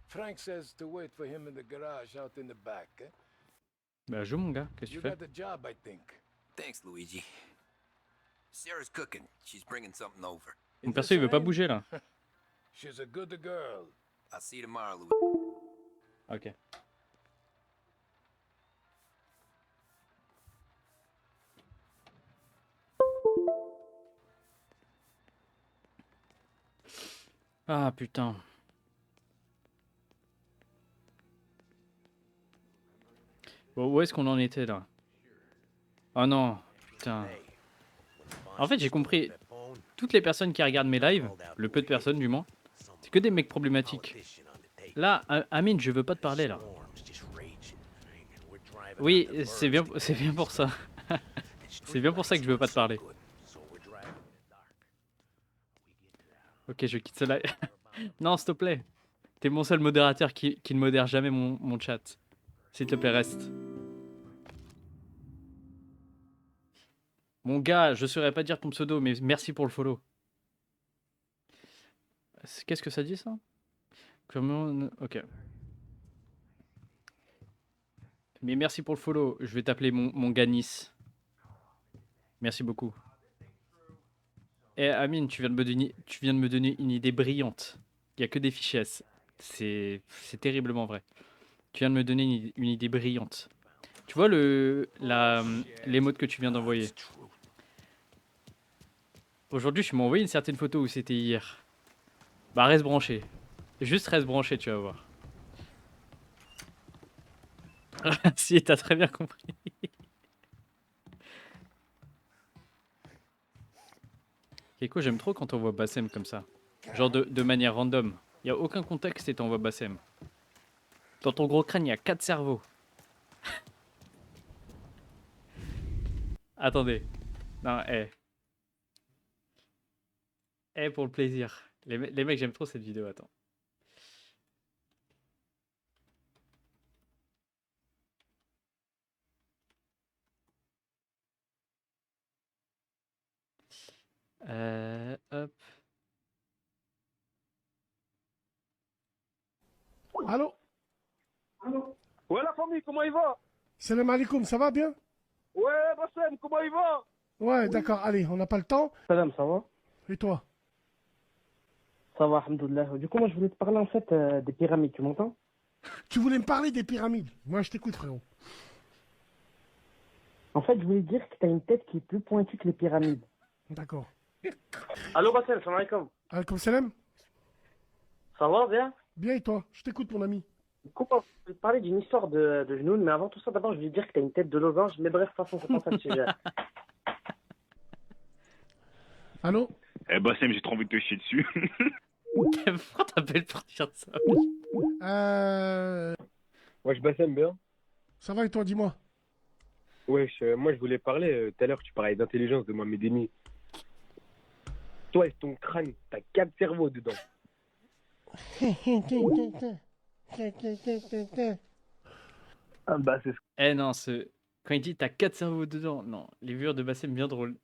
Frank says to wait for him in the garage out in the back. Eh? Bah joue mon gars, qu'est-ce que You tu fais? got the job, I think. Thanks, Luigi. Sarah's cooking. She's bringing something over. Mon Is perso this il veut pas Elaine? bouger là. She's a good girl. I'll see you tomorrow, Luigi. Ok. Ah putain. Bon, où est-ce qu'on en était là? Oh non, putain. En fait, j'ai compris. Toutes les personnes qui regardent mes lives, le peu de personnes du moins, c'est que des mecs problématiques. Là, Amine, je veux pas te parler là. Oui, c'est bien pour ça. C'est bien pour ça que je veux pas te parler. Ok, je quitte ce live. Non, s'il te plaît. T'es mon seul modérateur qui ne modère jamais mon chat. S'il te plaît, reste. Mon gars, je saurais pas dire ton pseudo, mais merci pour le follow. Qu'est-ce que ça dit ça? Comment... Ok. Mais merci pour le follow. Je vais t'appeler mon Ganis. Merci beaucoup. Eh Amine, tu viens de me donner une idée brillante. Il n'y a que des fichiers. C'est terriblement vrai. Tu viens de me donner une idée brillante. Tu vois l'émote que tu viens d'envoyer. Aujourd'hui, je m'ai envoyé une certaine photo où c'était hier. Bah reste branché. Juste reste branché, tu vas voir. Si, t'as très bien compris. Keiko, j'aime trop quand on voit Bassem comme ça. Genre de manière random. Il n'y a aucun contexte et t'envoies Bassem. Dans ton gros crâne, il y a 4 cerveaux. Attendez. Non, pour le plaisir. Les mecs, j'aime trop cette vidéo, attends. Hop. Allô? Ouais, la famille, comment il va? Salam alaikum, ça va bien? Ouais, Bassem, comment il va? Ouais, d'accord, allez, on n'a pas le temps. Salam, ça va? Et toi? Ça va, alhamdoulilah. Du coup, moi, je voulais te parler en fait des pyramides, tu m'entends? Tu voulais me parler des pyramides. Moi, je t'écoute, frérot. En fait, je voulais dire que t'as une tête qui est plus pointue que les pyramides. D'accord. Allô, Bassem, salam alaikum. Alaikum salam. Ça va, bien? Bien, et toi? Je t'écoute, mon ami. Du coup, moi, je voulais te parler d'une histoire de genoux, mais avant tout ça, d'abord, je voulais dire que t'as une tête de losange. Mais bref, de toute façon, c'est pas ça le sujet. Allô? Eh, Bassem, j'ai trop envie de te chier dessus. Pourquoi t'appelles pour dire ça? Wesh Bassem, bien. Ça va et toi, dis-moi? Wesh, moi je voulais parler, tout à l'heure tu parlais d'intelligence de Mohamed Eni. Toi et ton crâne, t'as 4 cerveaux dedans. Ah, bah, c'est Eh non, quand il dit t'as 4 cerveaux dedans, non, les vueurs de Bassem bien drôles.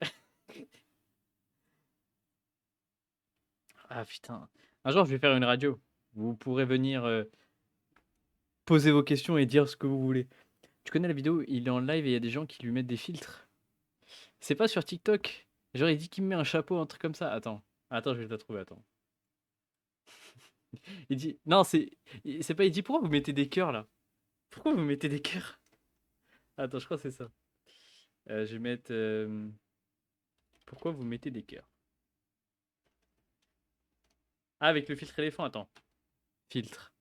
Ah putain. Un jour, je vais faire une radio. Vous pourrez venir poser vos questions et dire ce que vous voulez. Tu connais la vidéo, il est en live et il y a des gens qui lui mettent des filtres. C'est pas sur TikTok. Genre, il dit qu'il me met un chapeau, un truc comme ça. Attends, je vais te la trouver, attends. Il dit, non, c'est pas, il dit pourquoi vous mettez des cœurs là? Pourquoi vous mettez des cœurs? Attends, je crois que c'est ça. Je vais mettre, pourquoi vous mettez des cœurs? Ah, avec le filtre éléphant, attends. Filtre.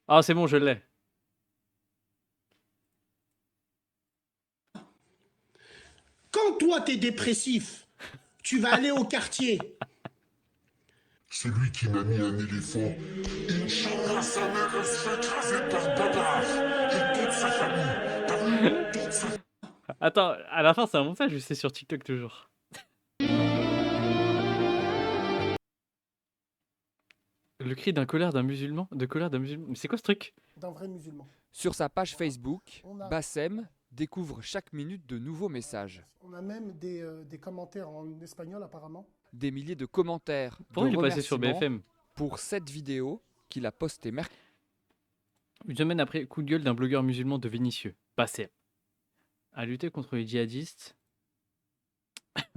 Ah, c'est bon, je l'ai. Quand toi, t'es dépressif, tu vas aller au quartier. C'est lui qui m'a mis un éléphant. Inch'Allah, sa mère, elle se fait écraser par Babar. Et toute sa famille. T'as vu? Toute sa... Attends, à la fin, c'est un montage ou c'est sur TikTok toujours? Le cri d'un colère d'un musulman? De colère d'un musulman? Mais c'est quoi ce truc? D'un vrai musulman. Sur sa page Facebook, On a- Bassem découvre chaque minute de nouveaux messages. On a même des commentaires en espagnol, apparemment. Des milliers de commentaires, Pourquoi de il est passé sur remerciements BFM? pour cette vidéo qu'il a posté mercredi. Une semaine après, coup de gueule d'un blogueur musulman de Vénissieux, Bassem, a lutté contre les djihadistes.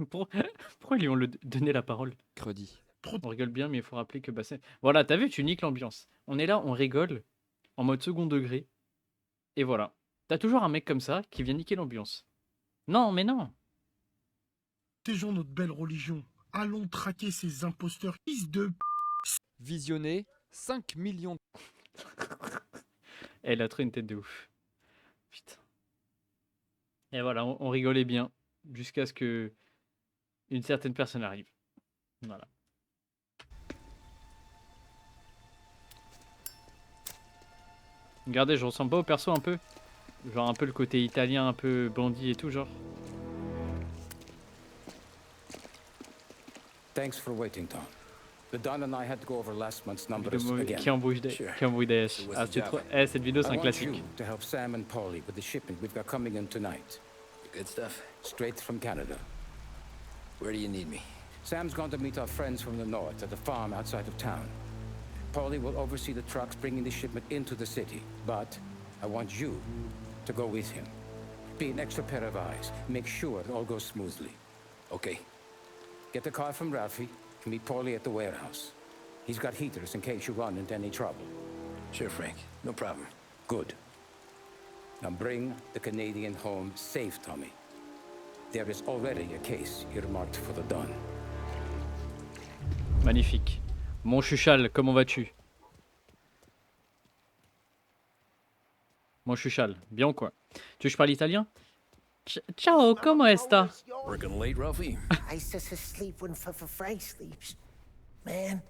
Pourquoi ils lui ont donné la parole? On rigole bien, mais il faut rappeler que Bassem... Voilà, t'as vu, tu niques l'ambiance. On est là, on rigole, en mode second degré. Et voilà. T'as toujours un mec comme ça qui vient niquer l'ambiance. Non, mais non. Protégeons notre belle religion. Allons traquer ces imposteurs fils de... Visionné 5 millions. Elle a trop une tête de ouf. Putain. Et voilà, on rigolait bien. Jusqu'à ce que une certaine personne arrive. Voilà. Regardez, je ressemble pas au perso un peu? Genre un peu le côté italien, un peu bandit et tout, genre. Thanks for waiting, Tom. The Don and I had to go over last month's numbers again. Qui embrouille des H. Ah, c'est trop... cette vidéo, c'est un I want classique. you to help Sam and Paulie with the shipment we've got coming in tonight. Good stuff. Straight from Canada. Where do you need me? Sam's going to meet our friends from the north at the farm outside of town. Paulie will oversee the trucks bringing the shipment into the city, but I want you to go with him. Be an extra pair of eyes. Make sure it all goes smoothly. Okay. Get the car from Ralphie and meet Paulie at the warehouse. He's got heaters in case you run into any trouble. Sure, Frank. No problem. Good. Now bring the Canadian home safe, Tommy. There is already a case earmarked for the Don. Magnifique. Mon chuchal, comment vas-tu? Mon chuchal, bien ou quoi? Tu veux que je parle italien? Ciao, comment esta? Working late, Ralphie? I just sleep when Frank sleeps. Man,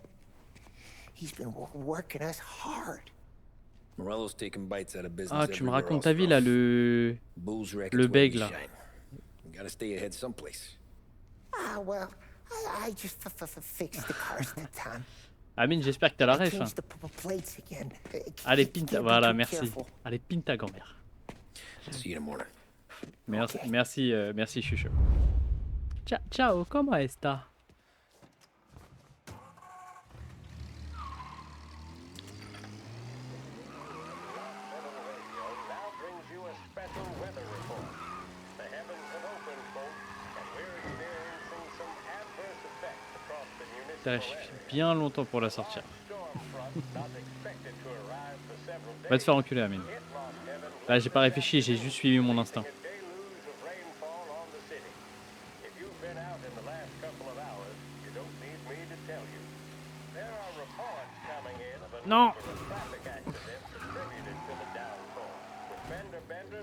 he's been working us hard. Morello's taking bites out of business. Ah, tu me everywhere racontes else, ta vie là, Ralph. le Bulls records le where beg we là. shine. You gotta stay ahead someplace. Ah, well, I just fixed the cars that time. Amine, j'espère que t'as la ref. Hein. Changed the plates again. Allez, pinta. Be Voilà, too merci. careful. Allez, pine ta grand-mère. See you in the morning. Merci, merci Chucho. Ciao, comment esta? Putain, j'ai fait bien longtemps pour la sortir. Va te faire enculer, Amine. Là, j'ai pas réfléchi, j'ai juste suivi mon instinct. Non.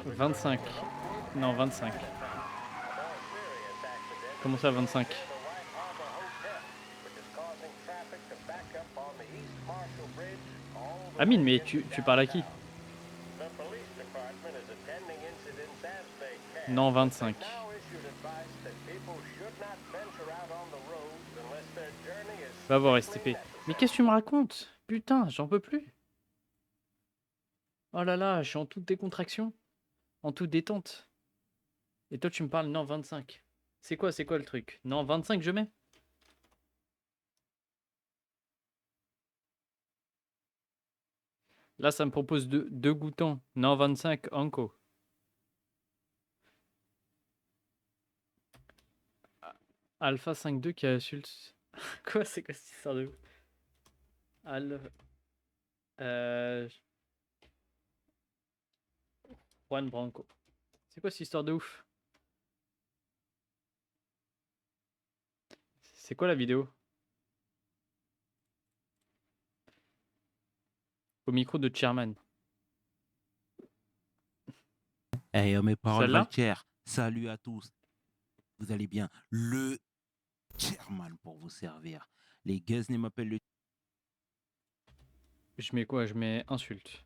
25. Non, 25. Comment ça, 25? Amine, mais tu parles à qui? Non, 25. Va voir STP. Mais qu'est-ce que tu me racontes? Putain, j'en peux plus. Oh là là, je suis en toute décontraction. En toute détente. Et toi, tu me parles, non, 25. C'est quoi le truc? Non, 25, je mets? Là, ça me propose deux goutons. Non, 25, Anko. Alpha 5.2 qui insulte. Quoi, c'est quoi cette histoire de ouf? Juan Branco. C'est quoi cette histoire de ouf? C'est quoi la vidéo? Au micro de Chairman. Hey, mes paroles Celle-là valent cher. Salut à tous. Vous allez bien? Le Chairman pour vous servir. Les Guzney m'appellent le... Je mets quoi? Je mets insulte.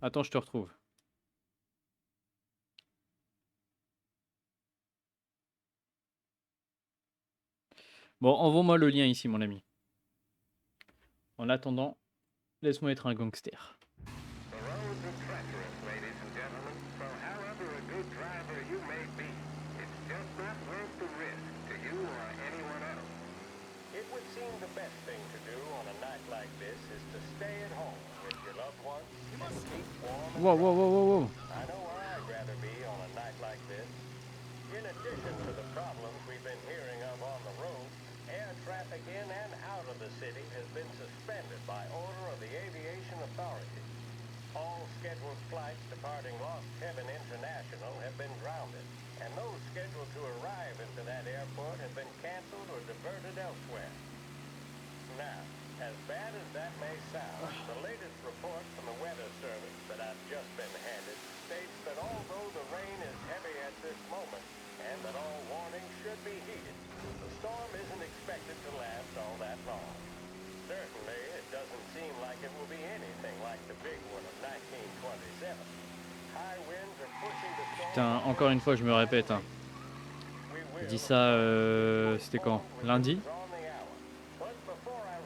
Attends, je te retrouve. Bon, envoie-moi le lien ici, mon ami. En attendant, laisse-moi être un gangster. Wow, wow, wow, wow, wow. In addition to the problems we've been hearing of on the road, air traffic in and out of the city has been suspended by order of the Aviation Authority. All scheduled flights departing Lost Heaven International have been grounded, and those scheduled to arrive into that airport have been canceled or diverted elsewhere. Now, as bad as that may sound, the latest report from the Weather Service that I've just been handed states that although the rain is heavy at this moment, and that all warnings should be heeded, the storm isn't expected to last all that long. Certainly, it doesn't seem like it will be anything like the big one of 1927. High winds are pushing the storm. Putain, encore une fois, je me répète. Hein. Je dis ça, c'était quand? Lundi?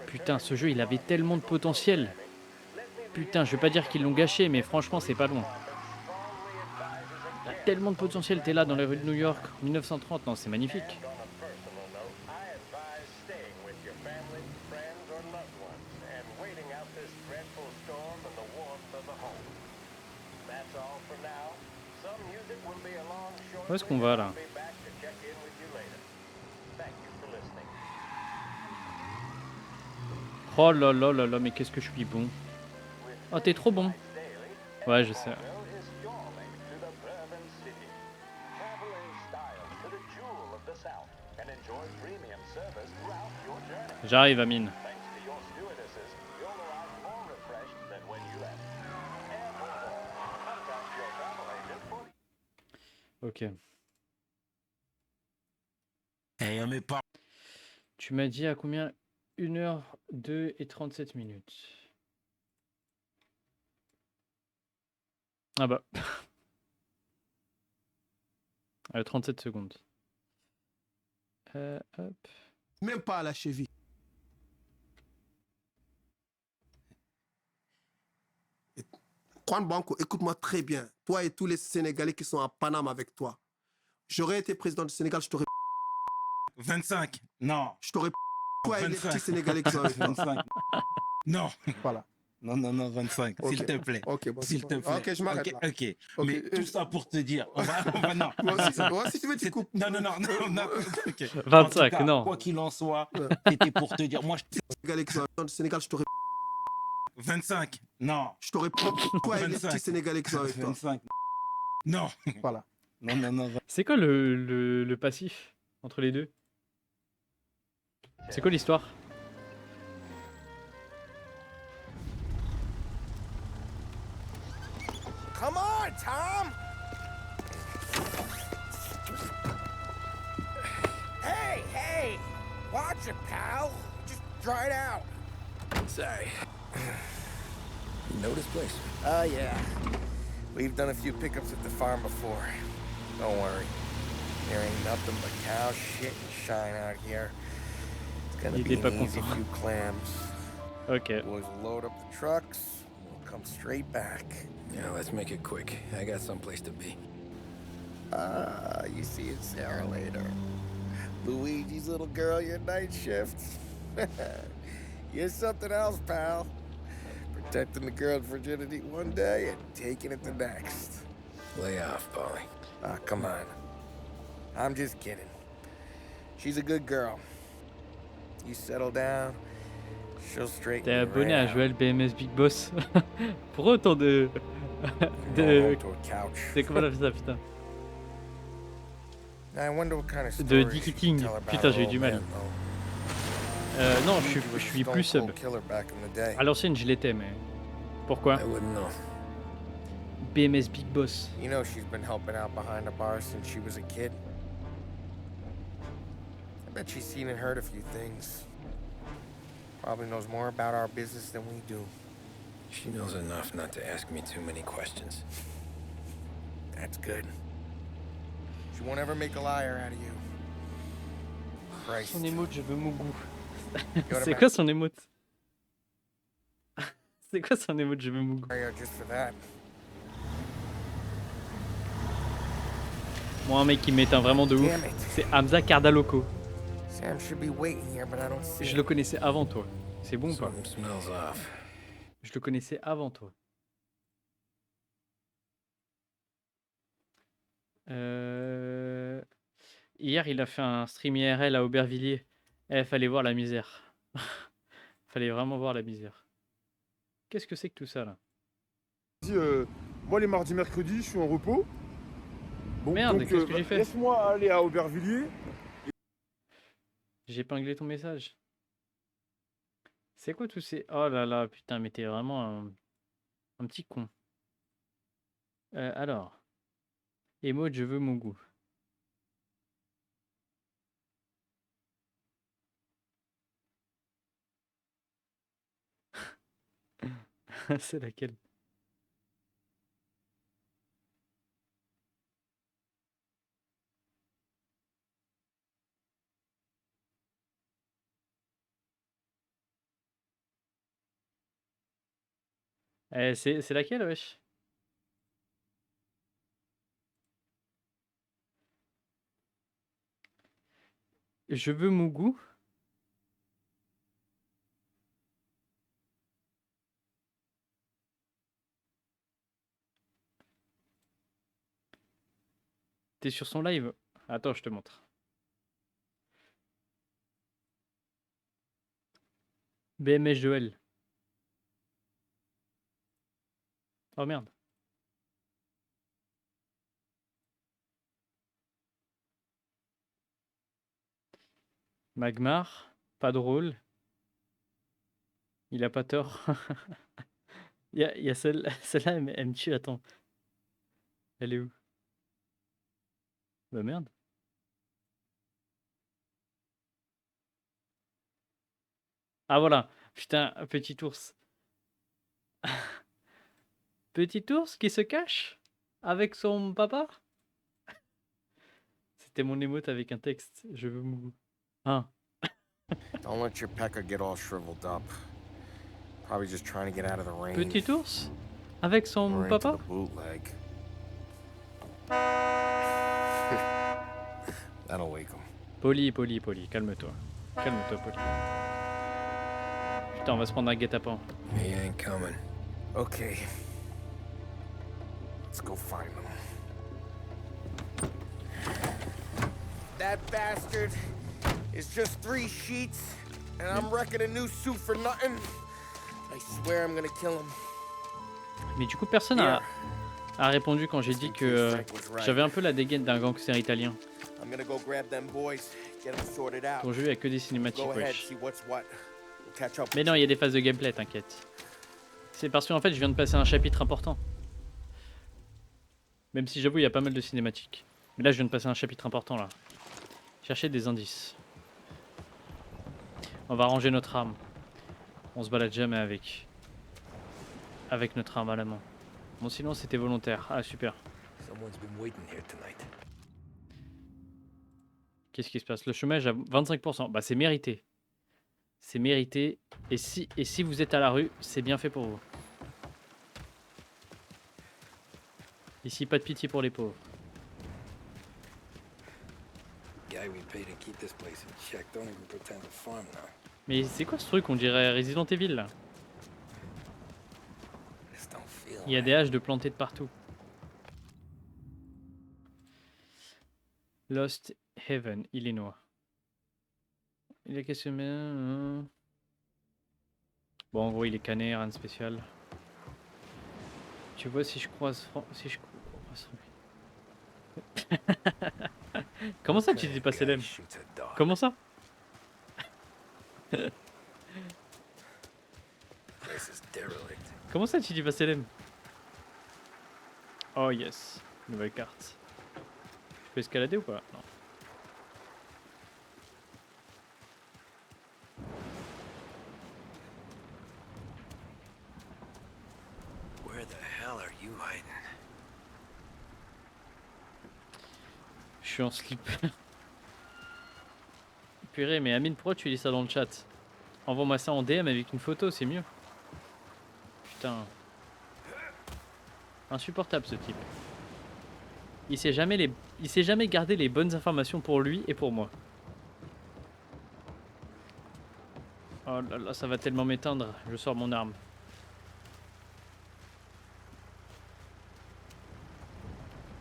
Putain, ce jeu, il avait tellement de potentiel. Putain, je vais pas dire qu'ils l'ont gâché, mais franchement, c'est pas loin. Il a tellement de potentiel, t'es là dans les rues de New York, 1930, non, c'est magnifique. Où est-ce qu'on va là? Oh là là là là, mais qu'est-ce que je suis bon. Oh, t'es trop bon. Ouais, je sais. J'arrive, Amine. Ok. Tu m'as dit à combien? 1h02 et 37 minutes. Ah bah. 37 secondes. Hop. Même pas à la cheville. Juan Branco, écoute-moi très bien. Toi et tous les Sénégalais qui sont à Paname avec toi. J'aurais été président du Sénégal, je t'aurais... 25. Non. Je t'aurais... Toi et les petits Sénégalais qui sont avec toi. 25. Non. Voilà. Non, non, non, 25, Ok. s'il te plaît. Ok, bon, S'il te plaît. Ok, je m'arrête là. Ok. Ok. Mais tout ça pour te dire. On va non. Moi, si tu veux, tu coupes. Non, non, non, non, non. Ok. 25, En tout cas, non. Quoi qu'il en soit, c'était pour te dire. Moi, je... Sénégalais qui sont dans le Sénégal, je t'aurais... 25. Non. Je t'aurais... Toi et les petits Sénégalais qui sont avec toi. 25. Non. Voilà. Non, non, non. C'est quoi le passif entre les deux? C'est quoi l'histoire? Come on, Tom! Hey, hey! Watch it, pal. Just dry it out. Sorry. You know this place? Yeah. We've done a few pickups at the farm before. Don't worry. There ain't nothing but cow shit and shine out here. It's gonna Il be était pas an easy content. few clams. Ok. Boys will load up the trucks. We'll come straight back. Yeah, let's make it quick. I got someplace to be. You see it, Sarah, later. Luigi's little girl, your night shift. You're something else, pal. Protecting the girl's virginity one day and taking it the next. Lay off, Polly. Ah, come on. I'm just kidding. She's a good girl. You settle down, she'll straighten T'es you abonné right à out. Joël BMS Big Boss. Pour autant de... Go to a couch. C'est comment on appelle ça, putain? I wonder what kind of De story Dicky she could King. tell about Putain, her j'ai eu old du mal. man, though. Non, Luigi je was a suis stone plus sub. cold killer back in the day. À l'ancienne, je l'étais, mais... Pourquoi? I wouldn't know. BMS Big Boss. You know she's been helping out behind the bar since she was a kid. I bet she's seen and heard a few things. Probably knows more about our business than we do. She knows enough not to ask me too many questions. That's good. She won't ever make a liar out of you. Christ. Son émote, je veux mon goût. Go to C'est bed. quoi son émote? C'est quoi son émote, je veux mon goût? Just for that. Moi, un mec qui m'éteint vraiment de ouf, Damn it. c'est Hamza Cardaloco. Sam should be waiting here, but I don't see Je him. le connaissais avant toi. C'est bon ou pas? Something smells off. Je le connaissais avant toi. Hier, il a fait un stream IRL à Aubervilliers. Fallait voir la misère. Fallait vraiment voir la misère. Qu'est-ce que c'est que tout ça là? Moi les mardis, mercredis, je suis en repos. Bon, Merde, donc, qu'est-ce que j'ai fait? Laisse-moi aller à Aubervilliers. J'ai épinglé ton message. C'est quoi tous ces... Oh là là, putain, mais t'es vraiment un petit con. Alors. Emote, je veux mon goût. C'est laquelle? C'est laquelle, wesh? Je veux mon goût. T'es sur son live? Attends, je te montre. BMS Joël. Oh merde. Magmar, pas drôle. Il a pas tort. Il y a celle-là, elle me tue, attends. Elle est où? Bah merde. Ah voilà, putain, petit ours. Petit ours qui se cache avec son papa? C'était mon émote avec un texte. Je veux mon goût. Ah. Don't let your pecker get all shriveled up. Probably just trying to get out of the rain. Petit ours avec son Or into papa? the bootleg. That'll wake him. Poli, calme-toi. Calme-toi, Poli. Putain, on va se prendre un guet-apens. He ain't coming. Okay. Let's go find him. That bastard is just 3 sheets, and I'm wrecking a new suit for nothing. I swear I'm gonna kill him. Mais du coup, personne a répondu quand j'ai dit que j'avais un peu la dégaine d'un gangster italien. I'm gonna go grab them boys, get them sorted out. Ton jeu a que des cinématiques, Go ahead, wesh. see what's what. We'll catch up. Mais non, il y a des phases de gameplay, t'inquiète. C'est parce qu'en fait, je viens de passer un chapitre important. Même si j'avoue, il y a pas mal de cinématiques. Mais là, je viens de passer un chapitre important, là. Chercher des indices. On va ranger notre arme. On se balade jamais avec notre arme à la main. Mon silence était volontaire. Ah, super. Someone's been waiting here tonight. Qu'est-ce qui se passe? Le chômage à 25%. Bah, c'est mérité. C'est mérité. Et si vous êtes à la rue, c'est bien fait pour vous. Ici, pas de pitié pour les pauvres. Guy we paid to keep this place in check don't even pretend to farm now. Mais c'est quoi ce truc? On dirait Resident Evil, là. This don't feel Il y a des haches de planter de partout. Lost Heaven, Illinois. Il est question de... Bon, en gros, il est cané, rien de spécial. Tu vois, si je croise... Si je croise... Comment ça, tu dis pas Selem? Comment ça? Comment ça, tu dis pas Selem? Oh yes, nouvelle carte. Je peux escalader ou pas? Non. Where the hell are you hiding? Je suis en slip. Purée, mais Amine, pourquoi tu lis ça dans le chat? Envoie-moi ça en DM avec une photo, c'est mieux. Putain. Insupportable ce type. Il sait jamais garder les bonnes informations pour lui et pour moi. Oh là là, ça va tellement m'éteindre. Je sors mon arme.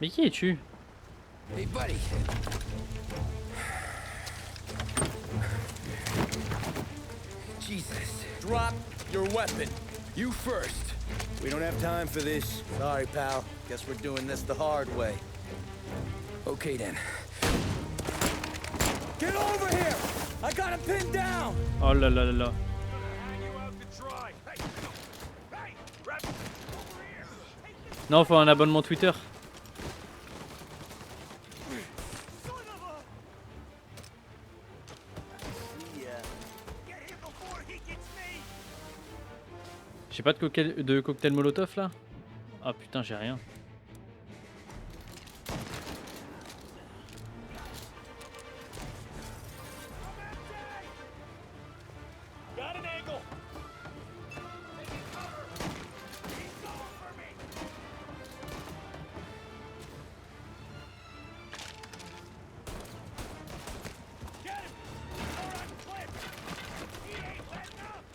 Mais qui es-tu? Hey, buddy. Jesus. Drop your weapon. You first. We don't have time for this. Sorry, pal. Guess we're doing this the hard way. Okay, then. Get over here! I got him pinned down! Oh là là là là. Non, faut un abonnement Twitter. J'ai pas de cocktail molotov là? Ah putain, j'ai rien.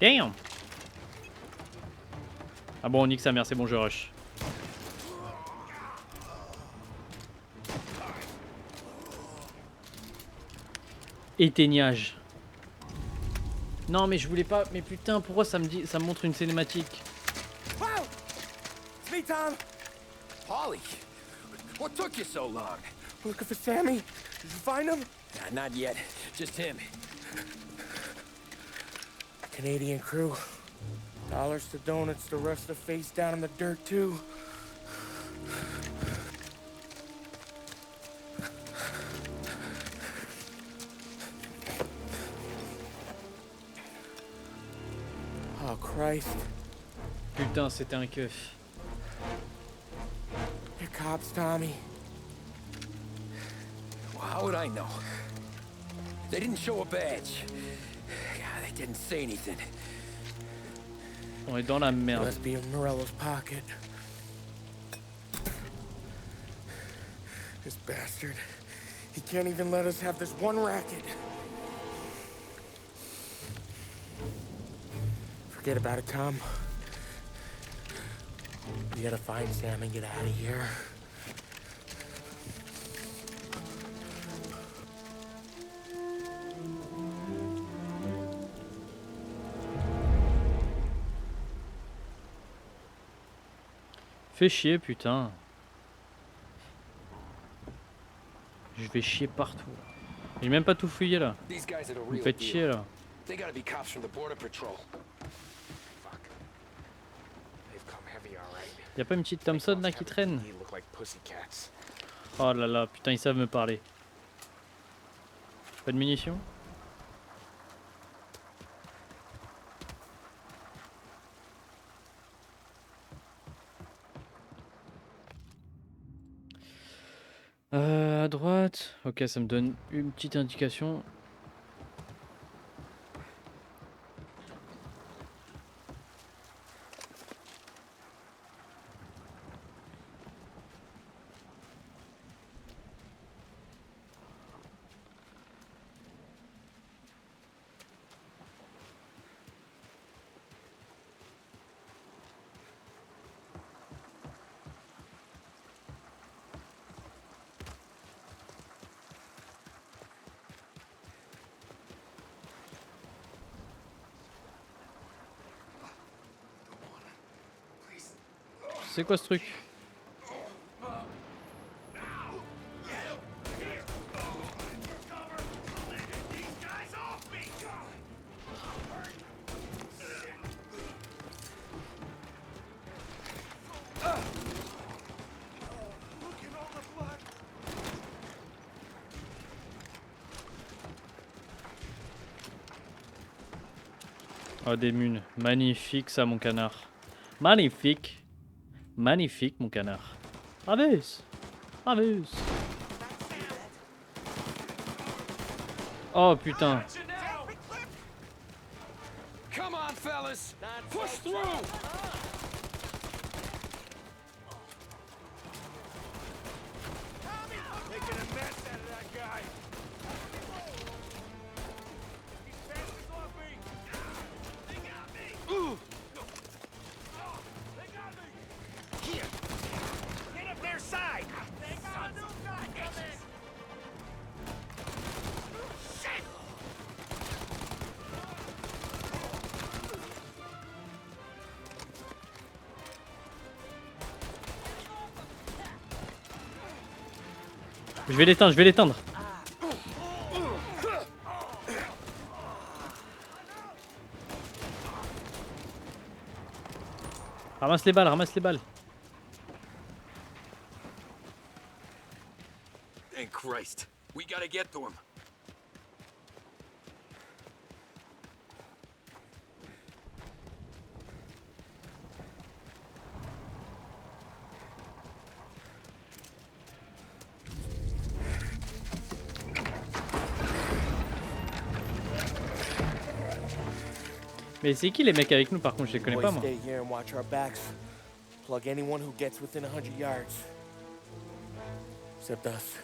Damn! Ah bon, on nique sa mère, c'est bon, je rush. Éteignage. Non mais je voulais pas, mais putain, pourquoi ça me montre une cinématique? Wow! It's me, Tom! Polly, what took you so long? Looking for Sammy? Did you find him? Nah, not yet. Just him. Canadian crew. Dollars to donuts, the rest are face down in the dirt too. Oh Christ. Putain, c'était un keuf. They're cops, Tommy. Well, how would I know? They didn't show a badge. God, they didn't say anything. On est dans la merde. Must be in Morello's pocket. This bastard. He can't even let us have this one racket. Forget about it, Tom. We gotta find Sam and get out of here. Fais chier, putain. Je vais chier partout. J'ai même pas tout fouillé là. These guys are the Vous me real faites deal. chier là. They gotta be cops from the border patrol. Y'a pas une petite Thompson là qui traîne? Oh là là, putain, ils savent me parler. Pas de munitions? À droite. Ok, ça me donne une petite indication. C'est quoi ce truc? Oh, des munes. Magnifique ça, mon canard. Magnifique. Magnifique, mon canard. Avance. Avance. Oh, putain. Come on, fellas! Push through! Making a mess out of that guy. They got me. Ooh. They got me. Here. Get up their side. They got Je vais l'éteindre, je vais l'éteindre. Ramasse les balles, ramasse les balles. Thank Christ. We gotta get to him. Mais c'est qui les mecs avec nous par contre, je les connais pas moi. Stay here and watch our backs. Plug anyone who gets within 100 yards. Except us.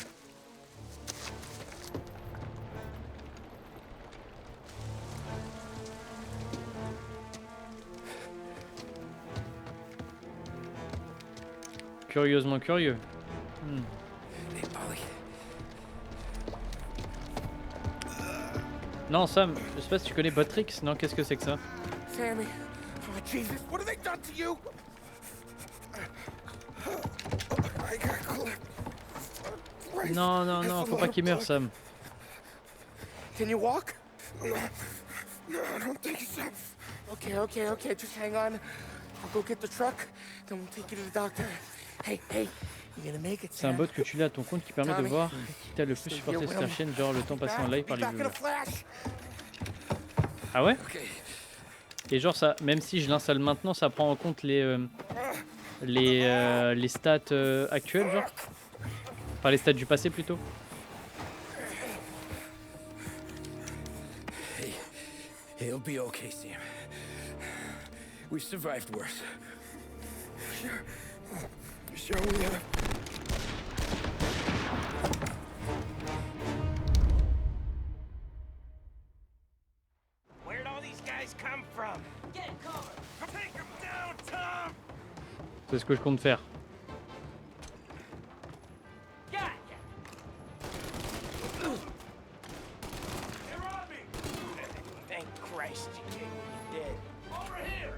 Curieusement curieux. Hey, Polly. Non Sam, je sais pas si tu connais Botrix. Non, qu'est-ce que c'est que ça? Sammy. Oh, Jesus. What have they done to you? I got clipped. Non, non, non, faut pas qu'il meure Sam. Can you walk? No, I don't think so. Okay. Just hang on. I'll go get the truck, then we'll take you to the doctor. Hey, you're gonna make it. C'est un bot que tu l'as à ton compte qui permet de voir qui t'a le plus supporté sur ta chaîne, genre le temps passé en live par les viewers. Ah ouais? Et genre ça, même si je l'installe maintenant, ça prend en compte les stats actuelles, genre? Enfin les stats du passé plutôt. Hey, it'll be okay, Sam. We've survived worse. Sure we have. Where'd all these guys come from? Get cover! Take him down, Tom! C'est ce que je compte faire. Thank Christ you're dead. Over here!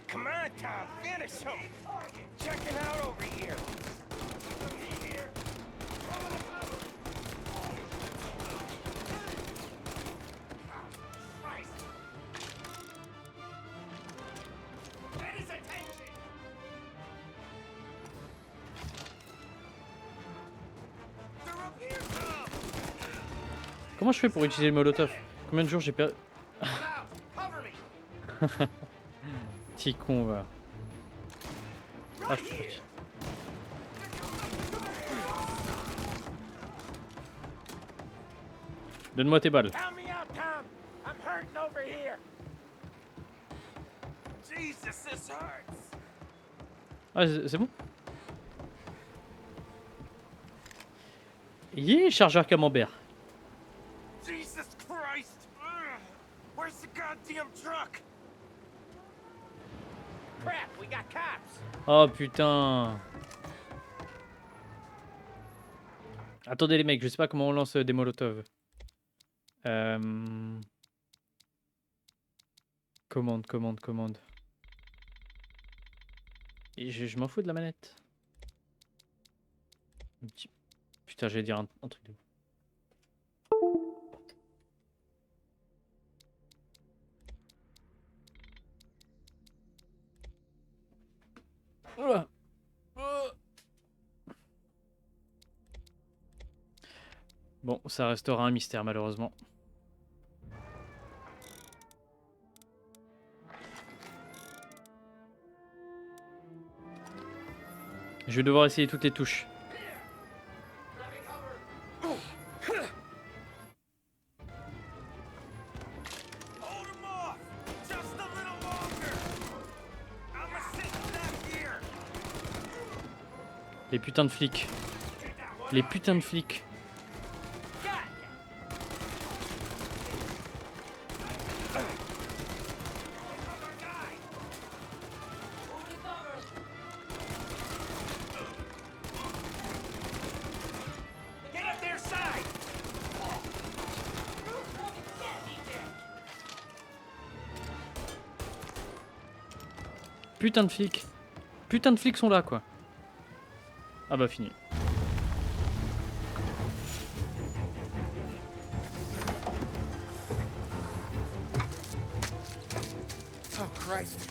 Come on, Tom, finish him! Checking out over here. Comment je fais pour utiliser le molotov? Combien de jours j'ai perdu? Petit con va. Ah, je suis parti. Donne-moi tes balles. Help me out, Tom! I'm hurting over here! Jesus, this hurts! Ah, c'est bon? Yeah, chargeur camembert. Jesus Christ! Ugh. Where's the goddamn truck? Crap, we got cops! Oh putain. Attendez les mecs, je sais pas comment on lance des molotovs. Commande. Et je m'en fous de la manette. Putain, j'allais dire un truc de... Bon, ça restera un mystère malheureusement. Je vais devoir essayer toutes les touches. Les putains de flics. Les putains de flics. Putain de flics. Putain de flics sont là quoi. Ah bah fini. Oh, Christ.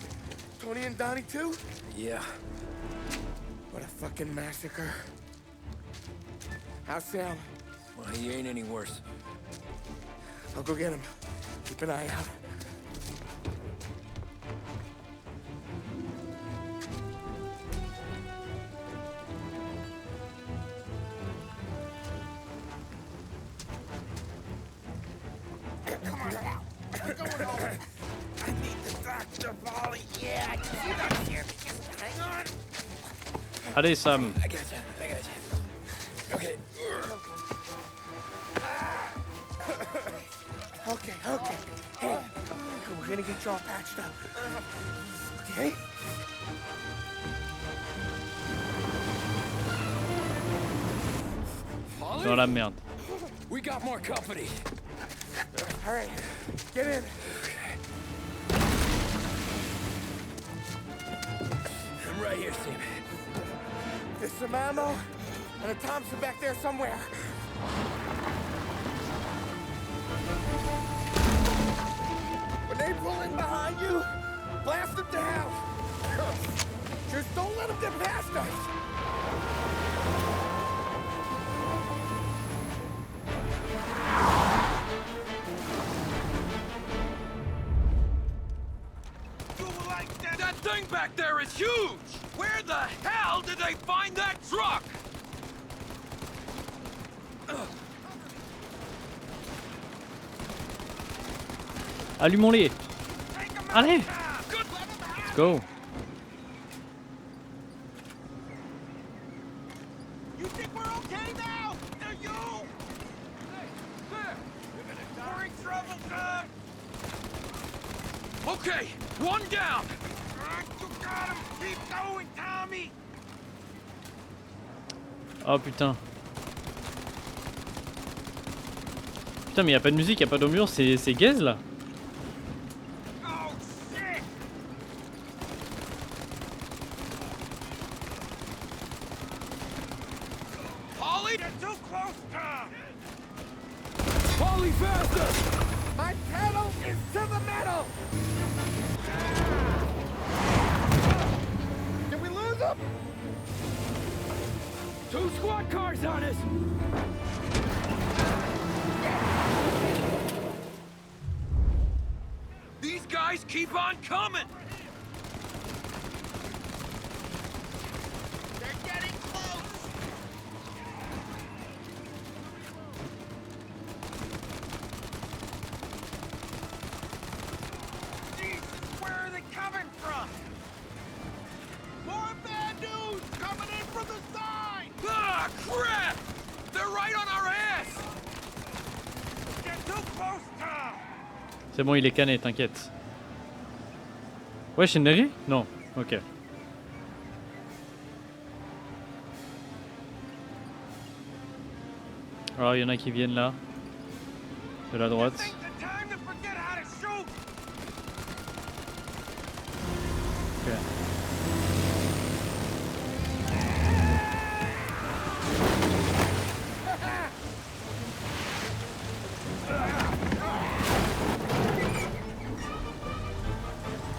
Tony and Donnie, too? Yeah. What a fucking massacre. How's Sam? Well, he ain't any worse. I'll go get him. Keep an eye out. Come on now. We're going home. I need the doctor, Polly. Yeah, you got here. Just hang on. Allez Sam. I got you. Okay. Okay. Hey, we're gonna get you all patched up. Okay? Dans la merde. We got more company. All right, get in. I'm right here, Sam. There's some ammo and a Thompson back there somewhere. When they pull in behind you, blast them down. Just don't let them get past us. That thing back there is huge! Where the hell did they find that truck? Allumons-les. Allez. Let's go. You think we're okay now? Do you? Hey, there! We're in trouble, sir! Okay, one down! You got him! Keep going, Tommy! Oh putain. Putain mais y a pas de musique, y a pas d'ambiance, c'est gaze là. Oh, shit! Polly! You're too close, Tom! Polly, faster! My pedal is to the metal! Did we lose him? 2 squad cars on us! These guys keep on coming! They're getting close! Jesus, where are they coming from? More bad news coming in from the side! Ah, crap! They're right on our ass! Get too close, Tom! C'est bon, il est canné, t'inquiète. Ouais, Shinari? Non, ok. Alors, il y en a qui viennent là. De la droite. Ok.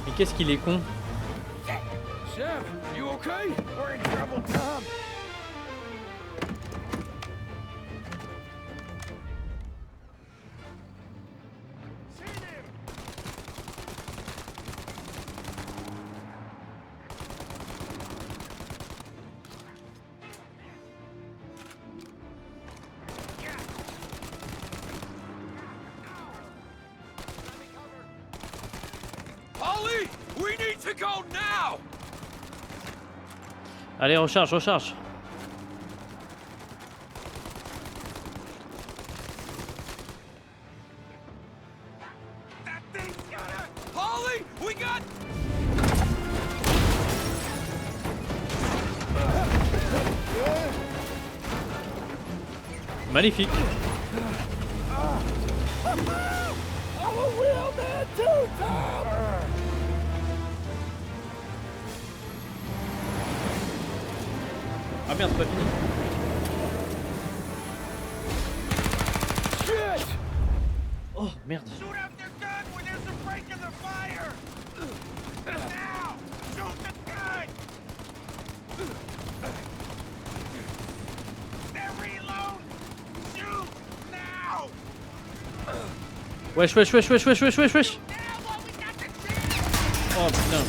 Mais qu'est-ce qu'il est con? Sam, you okay? We're in trouble, Tom! Polly, we need to go now! Allez, recharge, recharge. Polly, we got... Magnifique. I'm a real man too, Tom! Ah merde, c'est pas fini. Oh merde. Wesh, wesh, wesh, wesh, wesh, wesh, wesh, wesh. Oh putain.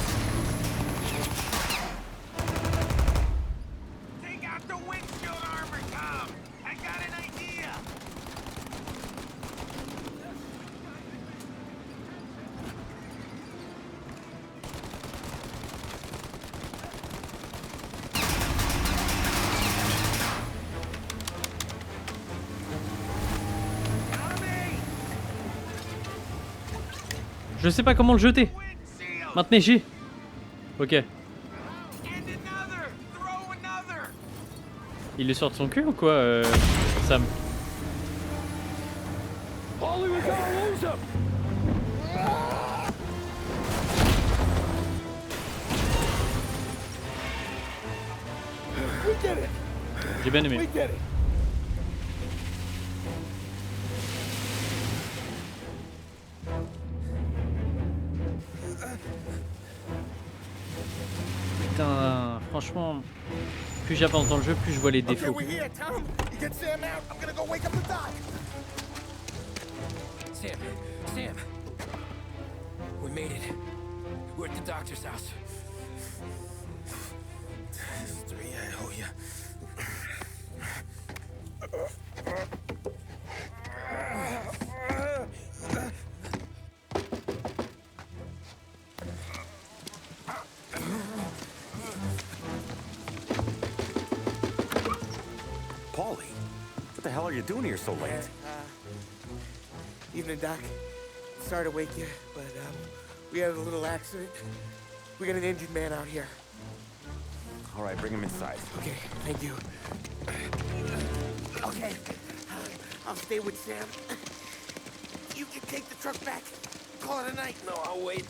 Je sais pas comment le jeter. Maintenez G. Ok. Il est sorti de son cul ou quoi, Sam? Paulie, we gotta lose him! We did it! J'ai bien aimé. We did it! Putain, franchement, plus j'avance dans le jeu, plus je vois les Okay, défauts. we're here, Tom. You get Sam out. I'm gonna go wake up the doc. Sam, Sam. We made it. We're at the doctor's house. Three, I owe you. Paulie, what the hell are you doing here so late? Evening, Doc. Sorry to wake you, but we had a little accident. We got an injured man out here. All right, bring him inside. Okay, thank you. Okay, I'll stay with Sam. You can take the truck back. Call it a night. No, I'll wait.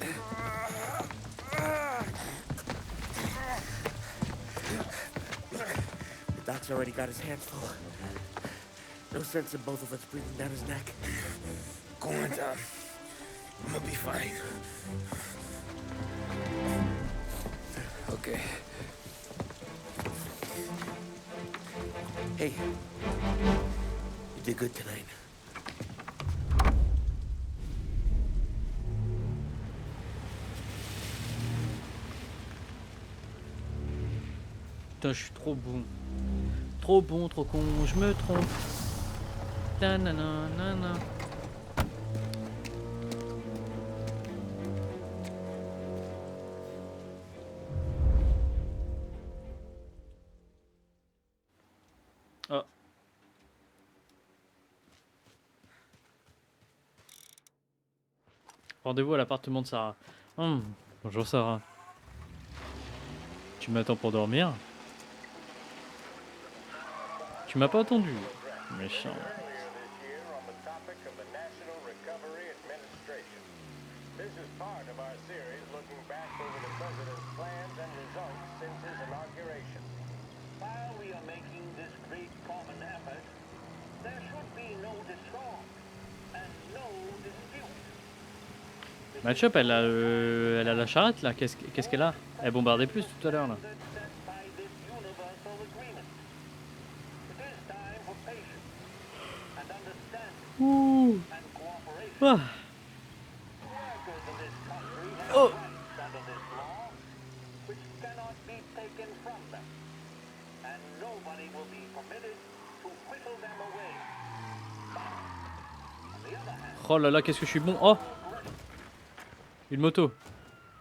The doc's already got his hands full. No sense in both of us breathing down his neck. Go on, Tom. I'm gonna be fine. Okay. Hey, you did good tonight. Putain, je suis trop bon. Trop bon, trop con, je me trompe. Nanana. Oh. Rendez-vous à l'appartement de Sarah. Bonjour Sarah. Tu m'attends pour dormir? Tu m'as pas attendu. Méchant. This is part of our series looking back over the president's plans and results since his inauguration. While we are making this great common effort, there should be no discord and no dispute. Match-up, elle a la charrette là. Qu'est-ce qu'elle a? Elle bombardait plus tout à l'heure là. Ouh. Ah. Oh. Oh là là, qu'est-ce que je suis bon. Oh. Une moto.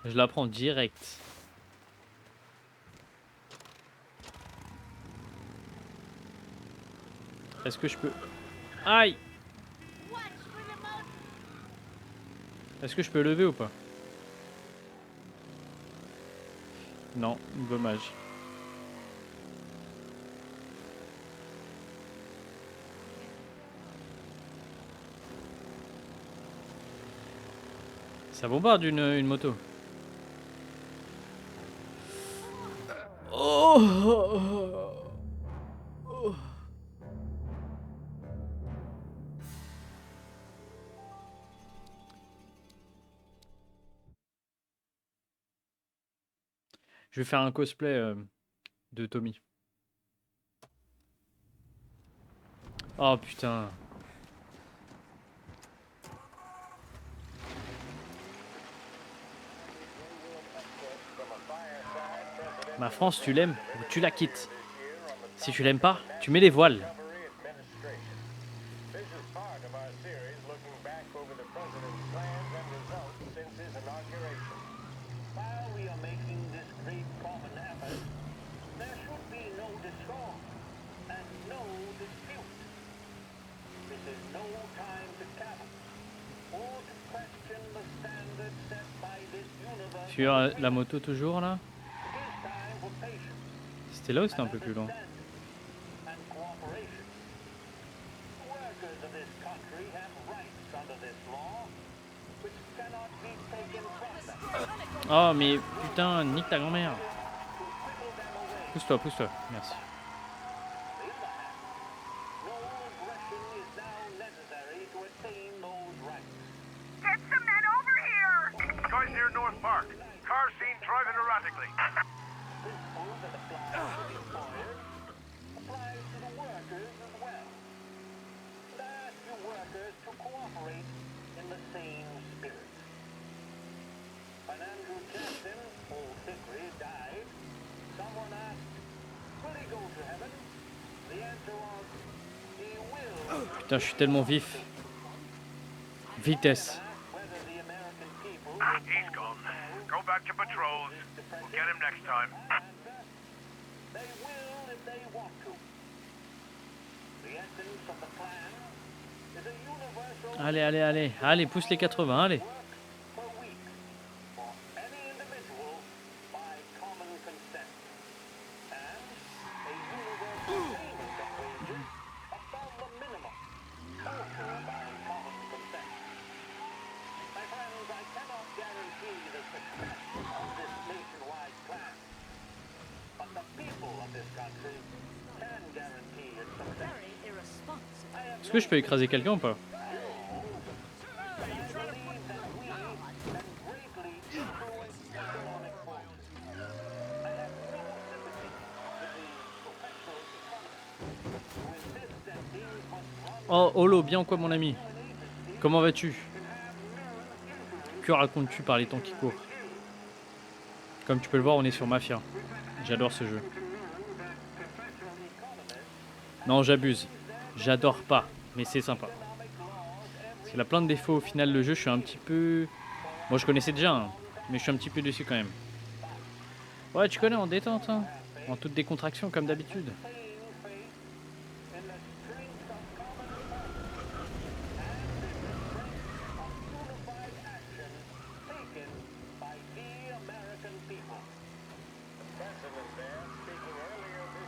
Je la prends direct. Est-ce que je peux... Aïe! Est-ce que je peux lever ou pas? Non, dommage. Ça bombarde une moto. Oh! Je vais faire un cosplay de Tommy. Oh putain. Ma France, tu l'aimes ou tu la quittes. Si tu l'aimes pas, tu mets les voiles. This is part of our series looking back over the president's plans and results since his inauguration. While we are making this great common effort, there should be no discord and no dispute. This is no time to cavil or to question the standards set by this universe. Sur la moto toujours là. C'était là ou c'était un peu plus loin? And cooperation. Workers of this country have rights under this law, which cannot be taken from them. Oh mais putain, nique ta grand-mère. Pousse-toi, pousse-toi. Merci. No aggression is now necessary to attain those rights. Get some men over here! Guys near North Park. Car seen driving erratically. Principles that apply to the employers applies to the workers as well. And I ask you workers to cooperate in the same spirit. When Andrew Jackson, old Hickory, died, someone asked, will he go to heaven? The answer was, he will. Putain, je suis tellement vif. Vitesse. Whether the American people He's gone. Go back to patrols. We'll get him next time. they will if they want to. The essence of the plan is a universal Allez, allez, allez. Allez, pousse les 80, allez. per week for any individual by common consent. And a universal payment of wages above the minimum, also by common consent. My friends, I cannot guarantee the success of this nationwide plan. But the people of this country can guarantee its success. Est-ce que je peux écraser quelqu'un ou pas? Oh, Holo, bien ou quoi mon ami? Comment vas-tu? Que racontes-tu par les temps qui courent? Comme tu peux le voir, on est sur Mafia. J'adore ce jeu. Non, j'abuse. J'adore pas, mais c'est sympa. Parce qu'il a plein de défauts. Au final, le jeu, je suis un petit peu... Moi, je connaissais déjà, hein, mais je suis un petit peu déçu quand même. Ouais, tu connais, en détente, hein. En toute décontraction, comme d'habitude.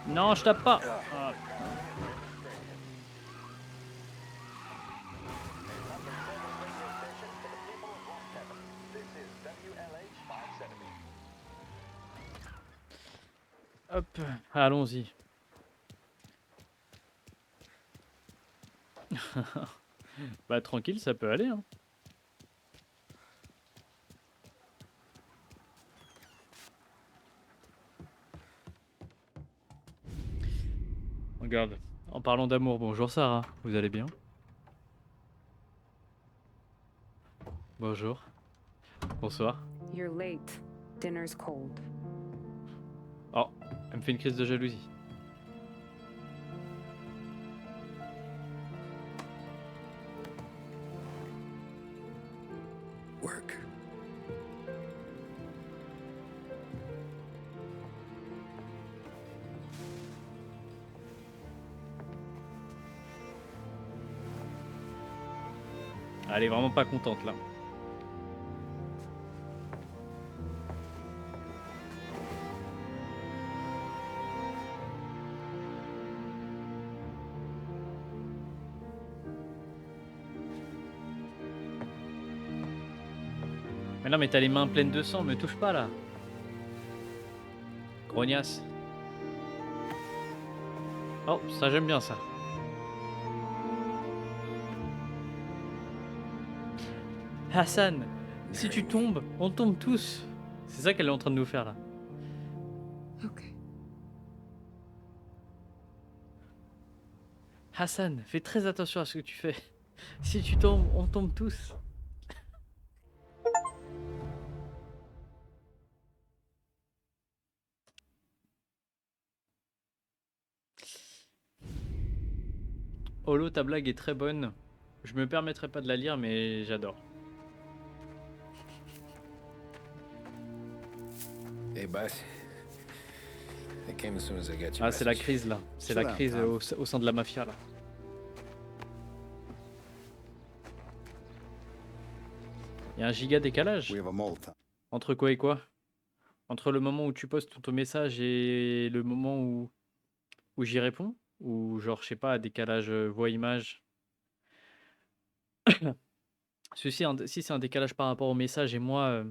Non, je tape pas. Ah. Hop, allons-y. Bah tranquille, ça peut aller, hein. Regarde, en parlant d'amour, bonjour Sarah, vous allez bien? Bonjour. Bonsoir. You're late. Dinner's cold. Oh, elle me fait une crise de jalousie. Work. Elle est vraiment pas contente là. Mais non, mais t'as les mains pleines de sang, me touche pas là. Grognasse. Oh, ça j'aime bien ça. Hassan, si tu tombes, on tombe tous. C'est ça qu'elle est en train de nous faire là. Okay. Hassan, fais très attention à ce que tu fais. Si tu tombes, on tombe tous. Holo, ta blague est très bonne. Je me permettrai pas de la lire, mais j'adore. Hey, boss. I came as soon as I got your Ah, c'est la message. crise là. C'est la Sit down, crise Tom. au sein de la mafia là. Il y a un giga décalage. Entre quoi et quoi? Entre le moment où tu postes ton message et le moment où j'y réponds? Ou genre, je sais pas, décalage voix-image? Si c'est un décalage par rapport au message et moi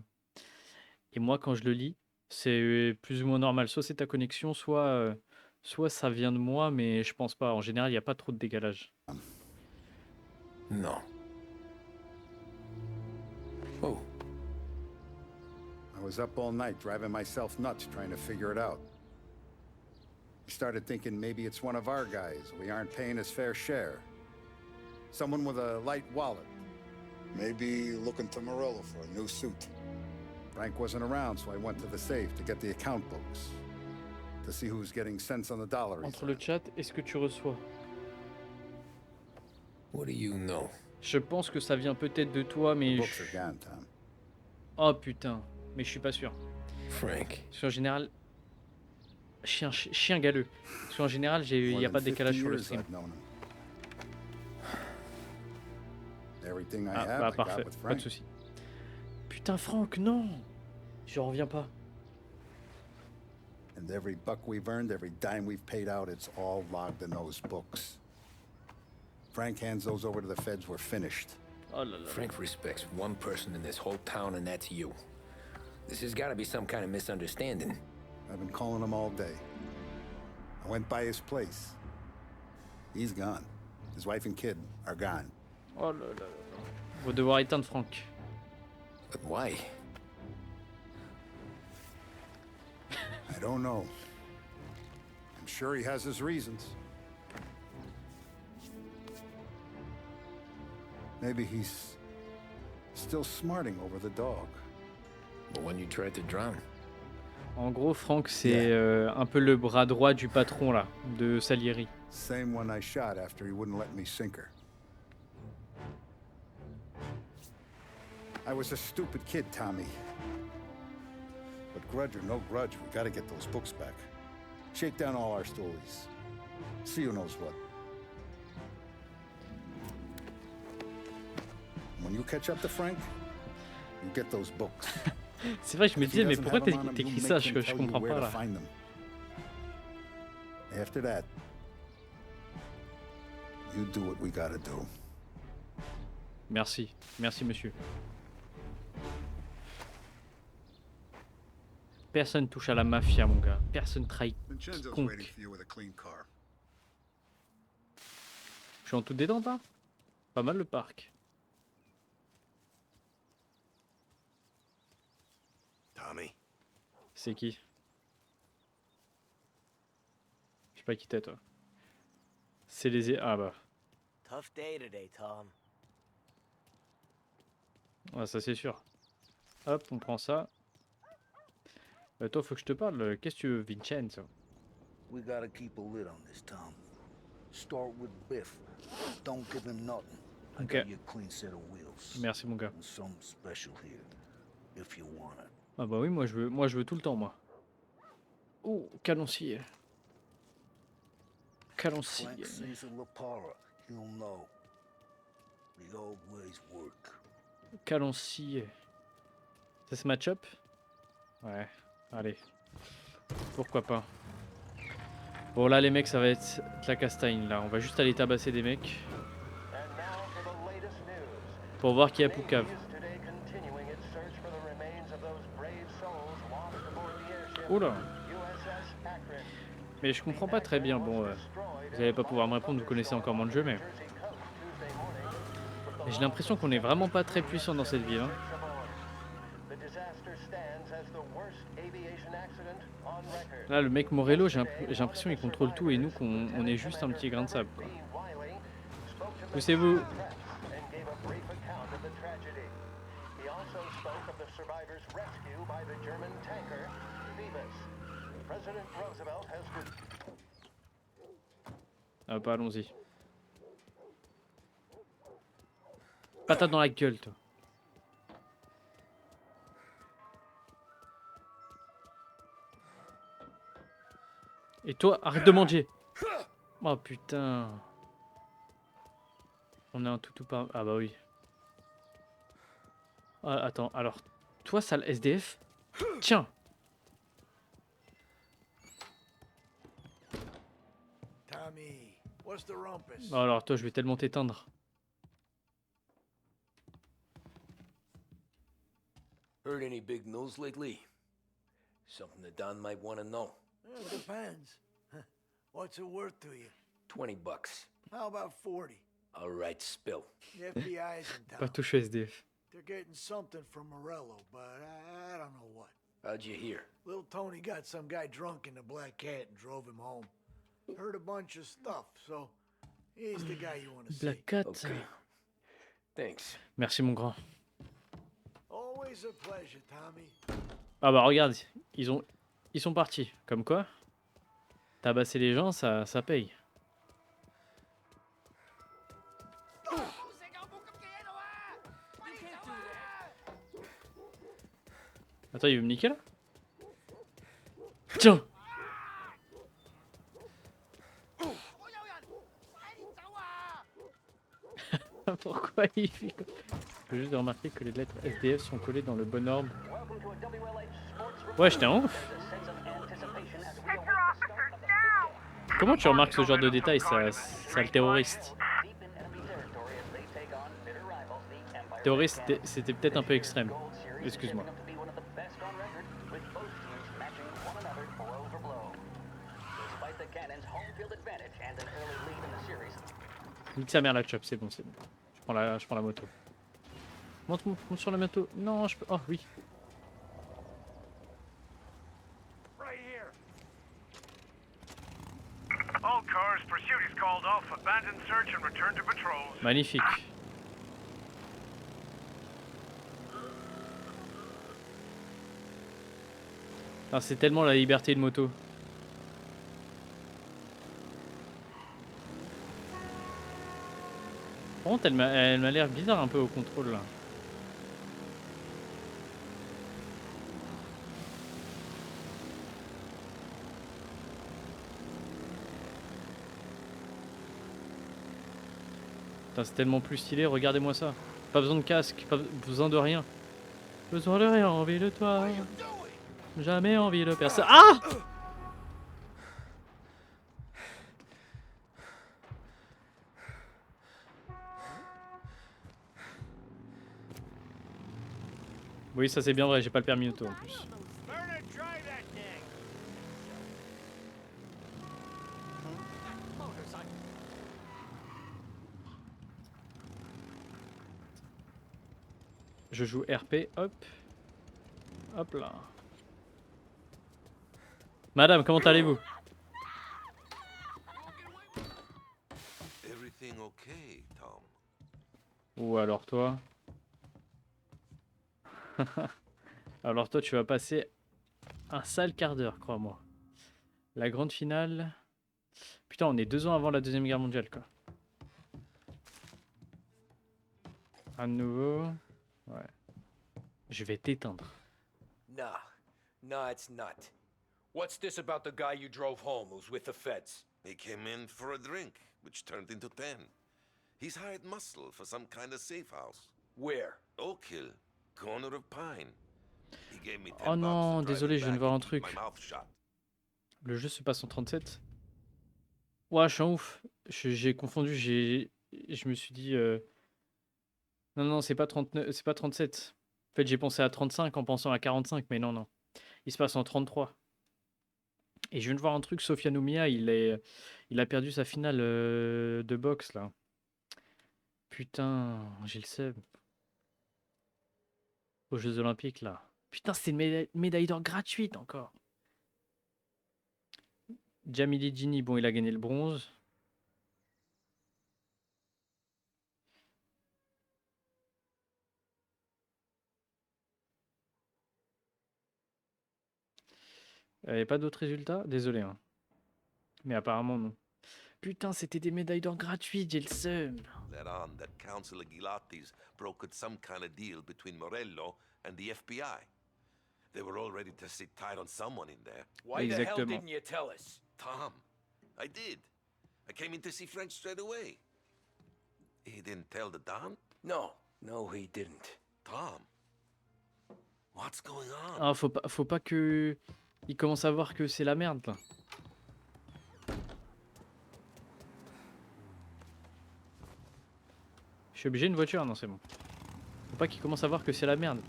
quand je le lis, c'est plus ou moins normal. Soit c'est ta connexion, soit ça vient de moi, mais je pense pas. En général, il n'y a pas trop de décalage. No. Oh. I was up all night driving myself nuts trying to figure it out. I started thinking maybe it's one of our guys. We aren't paying his fair share. Someone with a light wallet. Maybe looking to Morello for a new suit. Frank wasn't around, so I went to the safe to get the account books. To see who's getting cents on the dollar. Entre le chat et ce que tu reçois. What do you know? Je pense que ça vient peut-être de toi, mais... Books are gone, Tom. Oh putain, mais je suis pas sûr. Frank. Parce qu'en général... Chien galeux. Parce qu'en général, il n'y a pas de décalage sur le stream. Ah, bah parfait, pas de soucis. Putain, Franck, non! Je reviens pas. And every buck we've earned, every dime we've paid out, it's all logged in those books. Frank hands those over to the feds, we're finished. Oh là là. Frank respects one person in this whole town, and that's you. This has got to be some kind of misunderstanding. I've been calling him all day. I went by his place. He's gone. His wife and kid are gone. Oh là là là. On va devoir éteindre Franck. But why? I don't know. I'm sure he has his reasons. Maybe he's still smarting over the dog. The one you tried to drown. En gros, Franck, c'est un peu le bras droit du patron là, de Salieri. Same one I shot after he wouldn't let me sink her. I was a stupid kid, Tommy. But grudge or no grudge, we gotta get those books back. Shake down all our stories. See who knows what. When you catch up to Frank, you get those books. C'est vrai, je me disais, mais pourquoi t'écris ça? Je comprends pas là. After that, you do what we gotta do. Merci, merci monsieur. Personne touche à la mafia, mon gars. Personne trahit quiconque. Je suis en tout détente, hein? Pas mal le parc. Tommy. C'est qui? Je sais pas qui t'es, toi. C'est les... Ah bah. Tough day today, Tom. Ouais, ça c'est sûr. Hop, on prend ça. Toi, faut que je te parle. Qu'est-ce que tu veux, Vincenzo? We gotta keep a lid on this, Tom. Start with Biff. Don't give him nothing. I Okay. got you a clean set of wheels. Merci, mon gars. And some special here, if you want it. Ah bah oui, moi je veux tout le temps, moi. Oh, canoncier. Canoncier. Frank sees a Lapara, he'll know. The old ways work. Canoncier. Ça se match up? Ouais, allez. Pourquoi pas. Bon là les mecs, ça va être de la castagne là. On va juste aller tabasser des mecs. Pour voir qui a Poucave. Oula. Mais je comprends pas très bien. Bon, vous allez pas pouvoir me répondre, vous connaissez encore moins le jeu, mais... J'ai l'impression qu'on est vraiment pas très puissant dans cette ville. Hein. has the worst aviation accident on record. Là, le mec Morello, j'ai l'impression qu'il contrôle tout et nous, on est juste un petit grain de sable, quoi. Poussez-vous. And gave a brief account of the tragedy. He also spoke of the survivors' rescue by the German tanker Phoebus. President Roosevelt has Ah bah allons-y. Patate dans la gueule, toi. Et toi, arrête de manger. Oh putain. On a un toutou par... Ah bah oui. Ah, attends, alors, toi, sale SDF. Tiens. Tommy, what's the rumpus? Oh, alors toi, je vais tellement t'éteindre. Heard any big news lately? Something that Don might want to know. It depends. What's it worth to you? $20. How about 40? All right, spill. The FBI's in town. Pas touché SDF. They're getting something from Morello, but I don't know what. How'd you hear? Little Tony got some guy drunk in the Black Cat and drove him home. Heard a bunch of stuff, so he's the guy you want to see. Black Cat. Okay. Thanks. Merci mon grand. Always a pleasure, Tommy. Ah bah regarde, ils sont partis. Comme quoi, tabasser les gens, ça paye. Attends, il veut me niquer là? Tiens! Pourquoi il fait comme... Je peux juste remarquer que les lettres SDF sont collées dans le bon ordre. Ouais, j'étais un ouf! Comment tu remarques ce genre de détails, ça le terroriste? Terroriste, c'était peut-être un peu extrême. Excuse-moi. Nique sa mère la chop, c'est bon, c'est bon. Je prends la moto. Monte sur la moto. Non, je peux... Oh oui. Right here. All cars, pursuit is called off. Abandon search and return to patrols. Magnifique. Ah, c'est tellement la liberté de moto. Par contre, elle m'a l'air bizarre un peu au contrôle là. Putain, c'est tellement plus stylé, regardez-moi ça. Pas besoin de casque, pas besoin de rien. Besoin de rien, envie de toi. Jamais envie de personne. Ah! Oui, ça c'est bien vrai, j'ai pas le permis auto en plus. Je joue RP, hop. Hop là. Madame, comment allez-vous? Everything okay, Tom? Ou alors toi? Alors toi, tu vas passer un sale quart d'heure, crois-moi. La grande finale... Putain, on est 2 ans avant la Deuxième Guerre mondiale, quoi. À nouveau... Ouais. Je vais t'éteindre. Nah, it's not. What's this about the guy you drove home who's with the feds? He came in for a drink, which turned into 10. He's hired muscle for some kind of safe house. Where? Oak Hill, corner of Pine. He gave me 10 Oh non, bucks to drive désolé, him je viens de back voir un and keep truc. my mouth shut. Le jeu se passe en 37. Ouais, je suis un ouf. J'ai confondu, je me suis dit... Non, c'est pas 39, c'est pas 37. En fait, j'ai pensé à 35 en pensant à 45, mais non. Il se passe en 33. Et je viens de voir un truc, Sofiane Oumia, il a perdu sa finale de boxe, là. Putain, j'ai le seum. Aux Jeux Olympiques, là. Putain, c'est une médaille d'or gratuite encore. Jamili Gini, bon, il a gagné le bronze. Il n'y a pas d'autres résultats? Désolé, hein. Mais apparemment, non. Putain, c'était des médailles d'or gratuites, j'ai le seum. Let on that Councilor Gilatti's brokered some kind of deal between Morello and the FBI. They were all ready to sit tight on someone in there. Why the hell didn't you tell us? Tom, I did. I came in to see Frank straight away. He didn't tell the Don? No, he didn't. Tom, what's going on? Ah, faut pas que... Il commence à voir que c'est la merde, là. Je suis obligé d'une voiture? Non, c'est bon. Faut pas qu'il commence à voir que c'est la merde.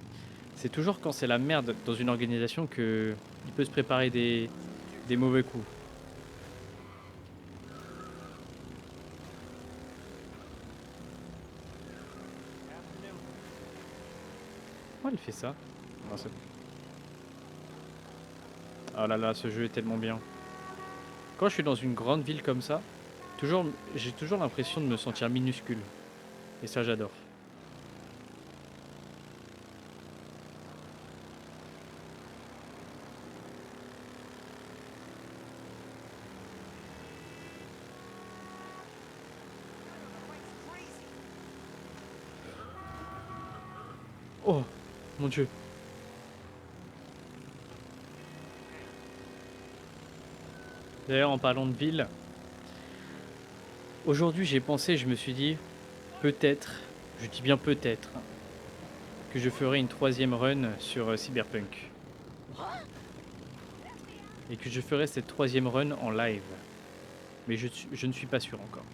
C'est toujours quand c'est la merde dans une organisation que il peut se préparer des mauvais coups. Pourquoi elle fait ça? Non, c'est bon. Oh là là, ce jeu est tellement bien. Quand je suis dans une grande ville comme ça, j'ai toujours l'impression de me sentir minuscule. Et ça, j'adore. Oh, mon Dieu. D'ailleurs, en parlant de ville, aujourd'hui j'ai pensé, je me suis dit, peut-être, je dis bien peut-être, que je ferai une 3e run sur Cyberpunk. Et que je ferai cette 3e run en live. Mais je ne suis pas sûr encore.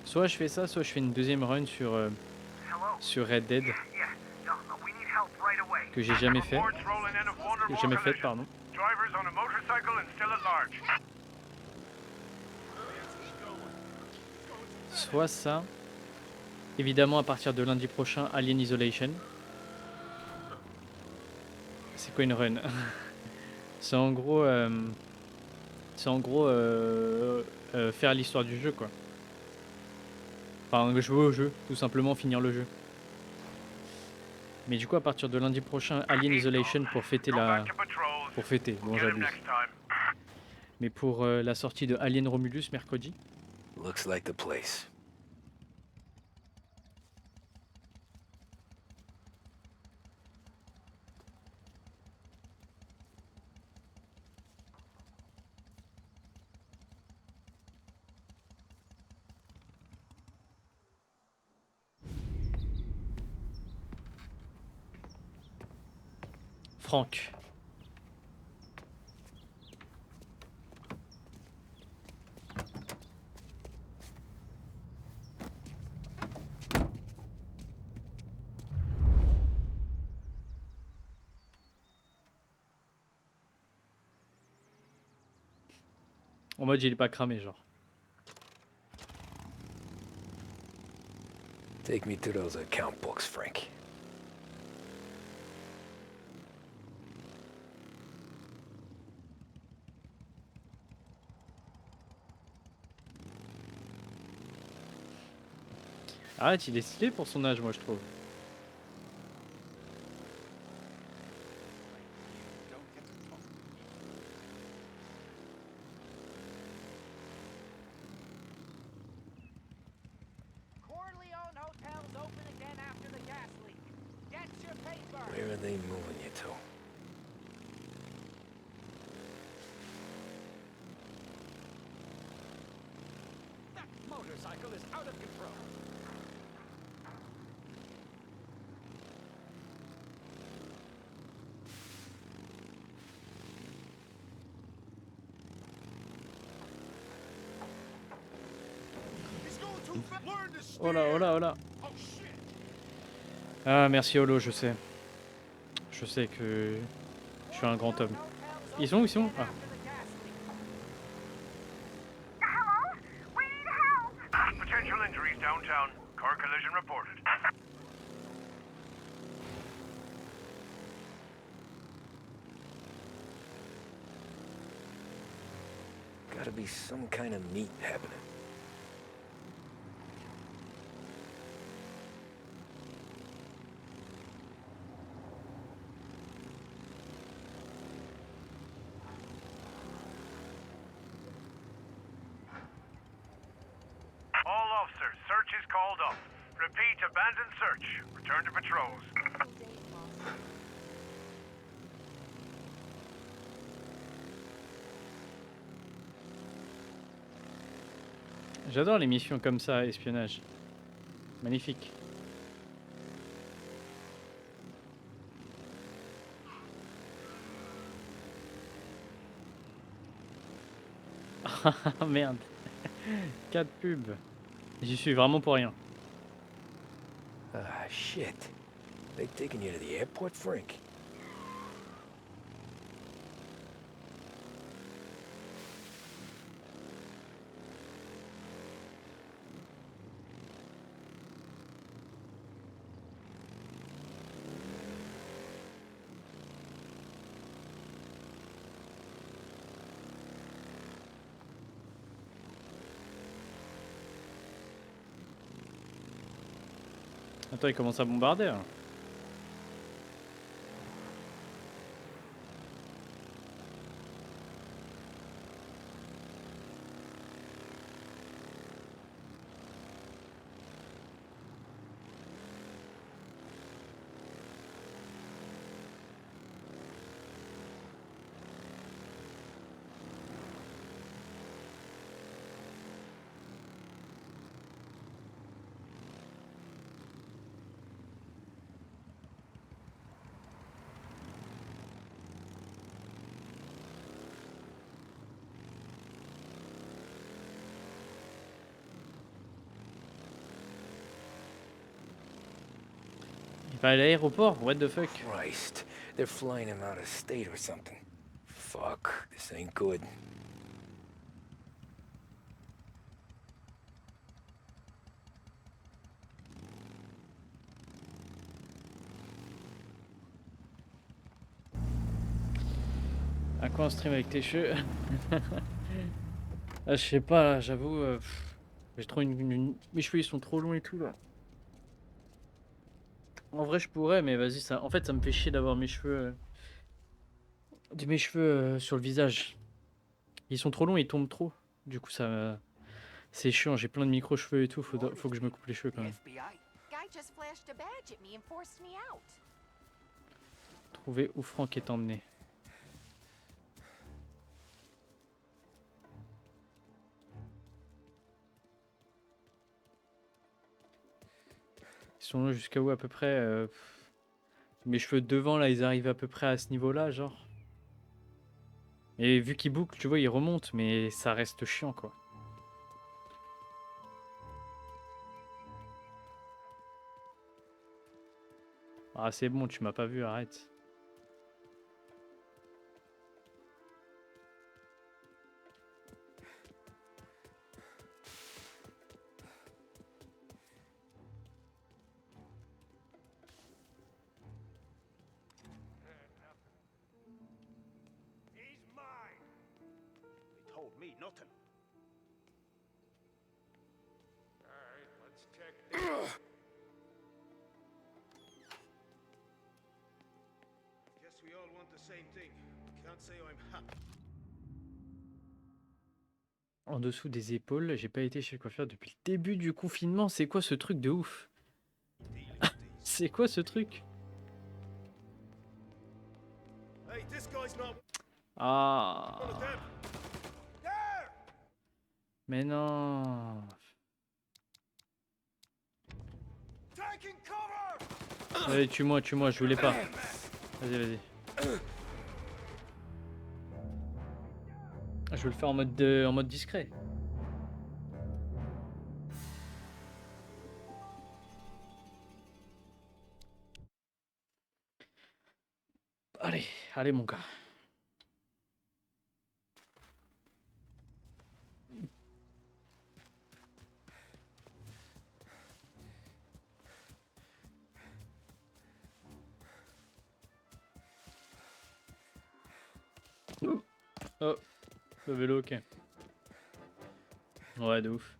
Soit je fais ça, soit je fais une 2e run sur Red Dead. Que j'ai jamais fait. Pardon. Drivers on a motorcycle and still at large. Soit ça. Évidemment, à partir de lundi prochain, Alien Isolation. C'est quoi une run? C'est en gros, faire l'histoire du jeu, quoi. Enfin, jouer au jeu, tout simplement finir le jeu. Mais du coup, à partir de lundi prochain, Alien Isolation pour fêter bon, j'abuse. Mais pour la sortie de Alien Romulus mercredi. Looks like the place. Franck. En mode il est pas cramé genre. Take me to those account books, Frank. Arrête, il est stylé pour son âge, moi je trouve. Where are they moving you to? That motorcycle is out of control. Oh là, oh là, oh là. Ah, merci Holo, je sais. Je sais que je suis un grand homme. Ils sont où, ils sont? Ah. Potential injuries downtown. Car collision reported. Gotta be some kind of meat happening. All officers, search is called off. Repeat, abandon search. Return to patrols. J'adore les missions comme ça, espionnage. Magnifique. Ah merde. 4 pubs. J'y suis vraiment pour rien. Ah, shit. They taking you to the airport, Frank? Attends, il commence à bombarder. Là. Il va à l'aéroport, what the fuck? Christ, they're flying him out of state or something. Fuck, this ain't good. À quoi on stream avec tes cheveux? Ah, je sais pas, là, j'avoue. J'ai trop mes cheveux ils sont trop longs et tout là. En vrai, je pourrais, mais vas-y, ça. En fait, ça me fait chier d'avoir mes cheveux. Sur le visage. Ils sont trop longs, ils tombent trop. Du coup, ça. C'est chiant, j'ai plein de micro-cheveux et tout. Faut que je me coupe les cheveux quand même. Trouver où Franck est emmené. Ils sont longs jusqu'à où à peu près mes cheveux devant là, ils arrivent à peu près à ce niveau-là, genre. Et vu qu'ils bouclent, tu vois, ils remontent, mais ça reste chiant quoi. Ah, c'est bon, tu m'as pas vu, arrête. He's mine. They told me nothing. All right, let's check this. Guess we all want the same thing. Can't say I'm happy. En dessous des épaules, j'ai pas été chez le coiffeur depuis le début du confinement. C'est quoi ce truc de ouf? C'est quoi ce truc? Hey, this guy's not Ah. one of them. Mais non. Taking cover. Allez, tue-moi, je voulais pas. Vas-y, vas-y. Je vais le faire en mode discret. Allez mon gars. Oh, le vélo, ok. Ouais, de ouf.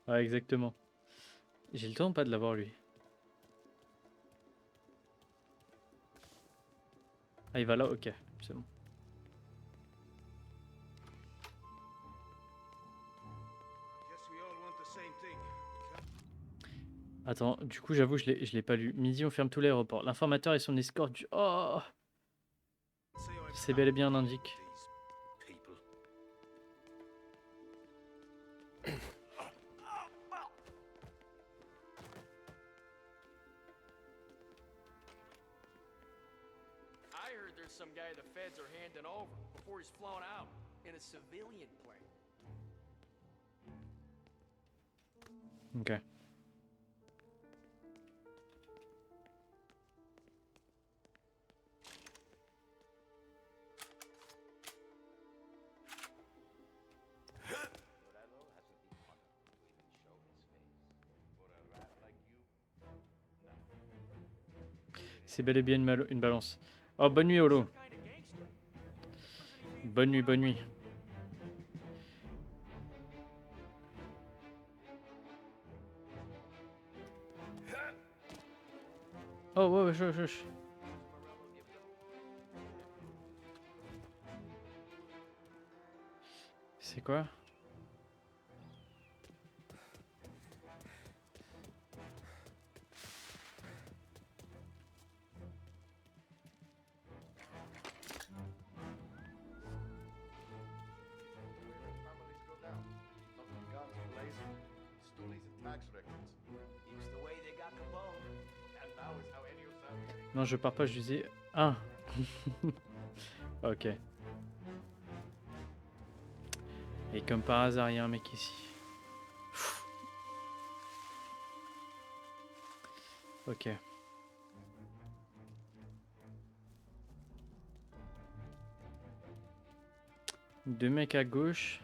Ouais, exactement. J'ai le temps ou pas de l'avoir lui? Ah, il va là? Ok, c'est bon. Attends, du coup, j'avoue, je l'ai pas lu. Midi, on ferme tout l'aéroport. L'informateur et son escorte du... Oh! C'est bel et bien un indique. I heard there's some guy the feds are handing over before he's flown out in a civilian plane. Ok. C'est bel et bien une balance. Oh, bonne nuit, Holo. Bonne nuit, bonne nuit. Oh, ouais, ouais, wesh. C'est quoi? Non, je pars pas, je disais... Ah. Ok. Et comme par hasard, il y a un mec ici. Ok. Deux mecs à gauche.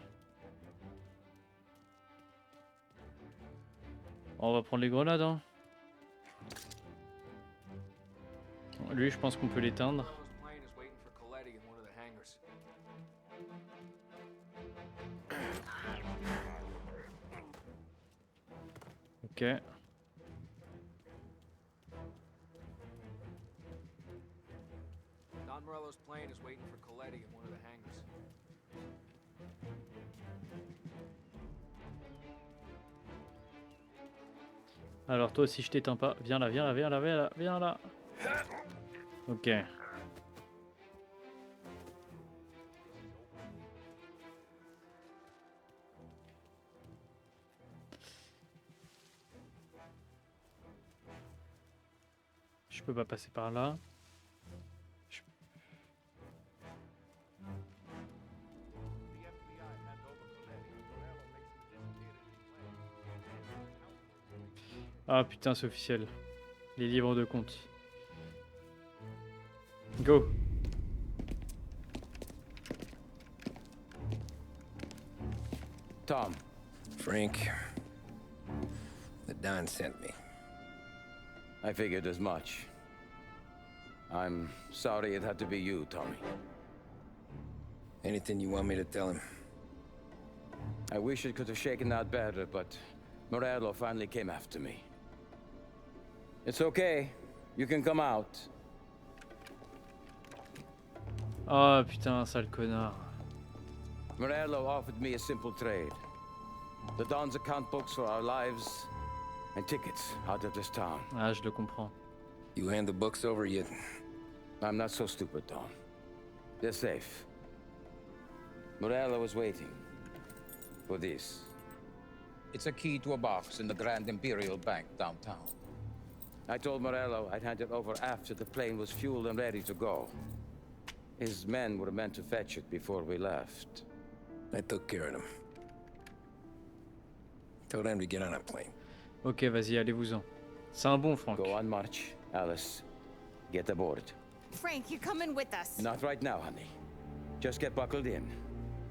On va prendre les grenades, hein. Lui, je pense qu'on peut l'éteindre. Ok. Don Morello's plane is waiting for Coletti in one of the hangars. Alors toi aussi je t'éteins pas. Viens là, viens là, viens là, viens là, viens là. Ok. Je peux pas passer par là. Ah putain, c'est officiel. Les livres de compte. Go. Tom. Frank, the Don sent me. I figured as much. I'm sorry it had to be you, Tommy. Anything you want me to tell him? I wish it could have shaken out better, but Morello finally came after me. It's okay. You can come out. Oh putain, sale connard. Morello offered me a simple trade. The Don's account books for our lives and tickets out of this town. Ah, je le comprends. You hand the books over yet? I'm not so stupid, Don. They're safe. Morello was waiting for this. It's a key to a box in the Grand Imperial Bank downtown. I told Morello I'd hand it over after the plane was fueled and ready to go. His men were meant to fetch it before we left. I took care of them. Told them to get on a plane. Ok, vas-y, allez-vous-en. C'est un bon, Frank. Go on, march. Alice, get aboard. Frank, you're coming with us. Not right now, honey. Just get buckled in.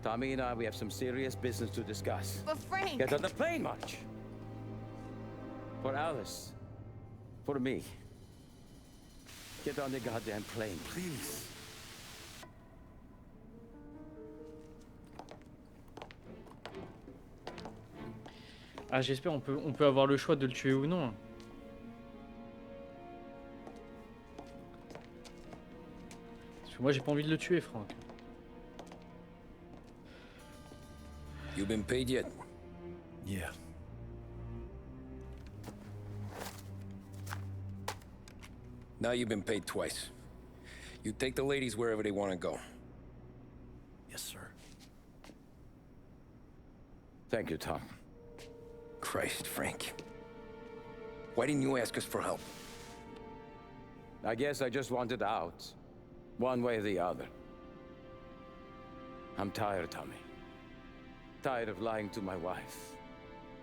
Tommy and I, we have some serious business to discuss. But Frank... Get on the plane, March. For Alice. For me. Get on the goddamn plane, please. Ah, j'espère on peut avoir le choix de le tuer ou non. Parce que moi j'ai pas envie de le tuer, Franck. You been paid yet? Yeah. Now you've been paid twice. You take the ladies wherever they want to go. Yes, sir. Thank you, Tom. Christ, Frank. Why didn't you ask us for help? I guess I just wanted out. One way or the other. I'm tired, Tommy. Tired of lying to my wife.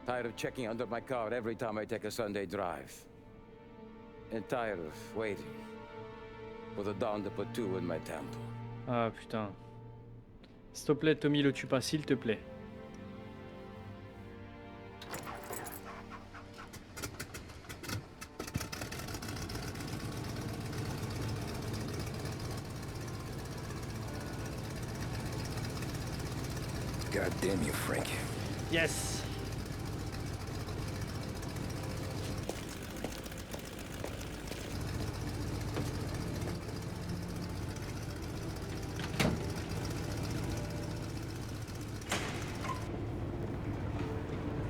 Tired of checking under my car every time I take a Sunday drive. And tired of waiting for the dawn to put two in my temple. Ah putain. S'il te plaît, Tommy, le tue pas, s'il te plaît. God damn you, Frank. Yes.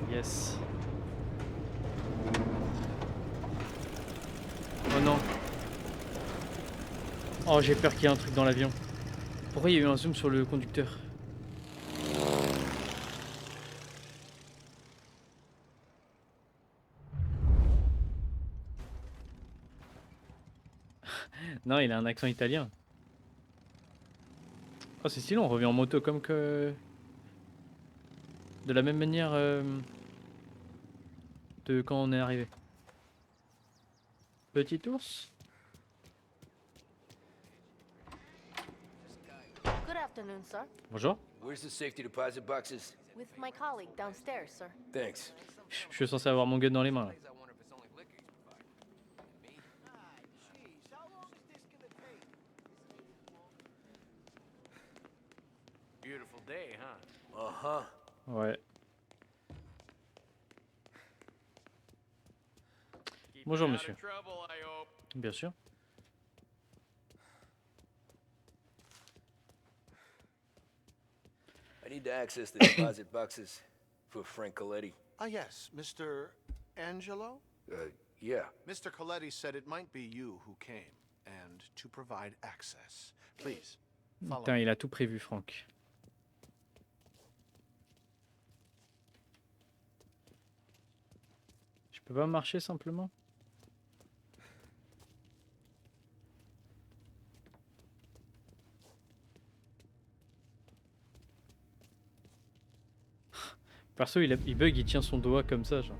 Yes. Oh non. Oh, j'ai peur qu'il y ait un truc dans l'avion. Pourquoi il y a eu un zoom sur le conducteur? Non, il a un accent italien. Oh, c'est stylé, on revient en moto comme que... De la même manière de quand on est arrivé. Petit ours. Good afternoon, sir. Bonjour. Where's the safety deposit boxes? With my colleague downstairs, sir. Thanks. Je suis censé avoir mon gun dans les mains là. Beautiful day, huh? Uh-huh. Ouais. Bonjour monsieur. Bien sûr. I need to access the deposit boxes for Frank Coletti. Ah, yes, Mr. Angelo? Yeah. Mr. Coletti said it might be you who came, and to provide access. Please, follow Putain, il a tout prévu, Franck. Je peux pas marcher simplement? Perso, il bug, il tient son doigt comme ça, genre.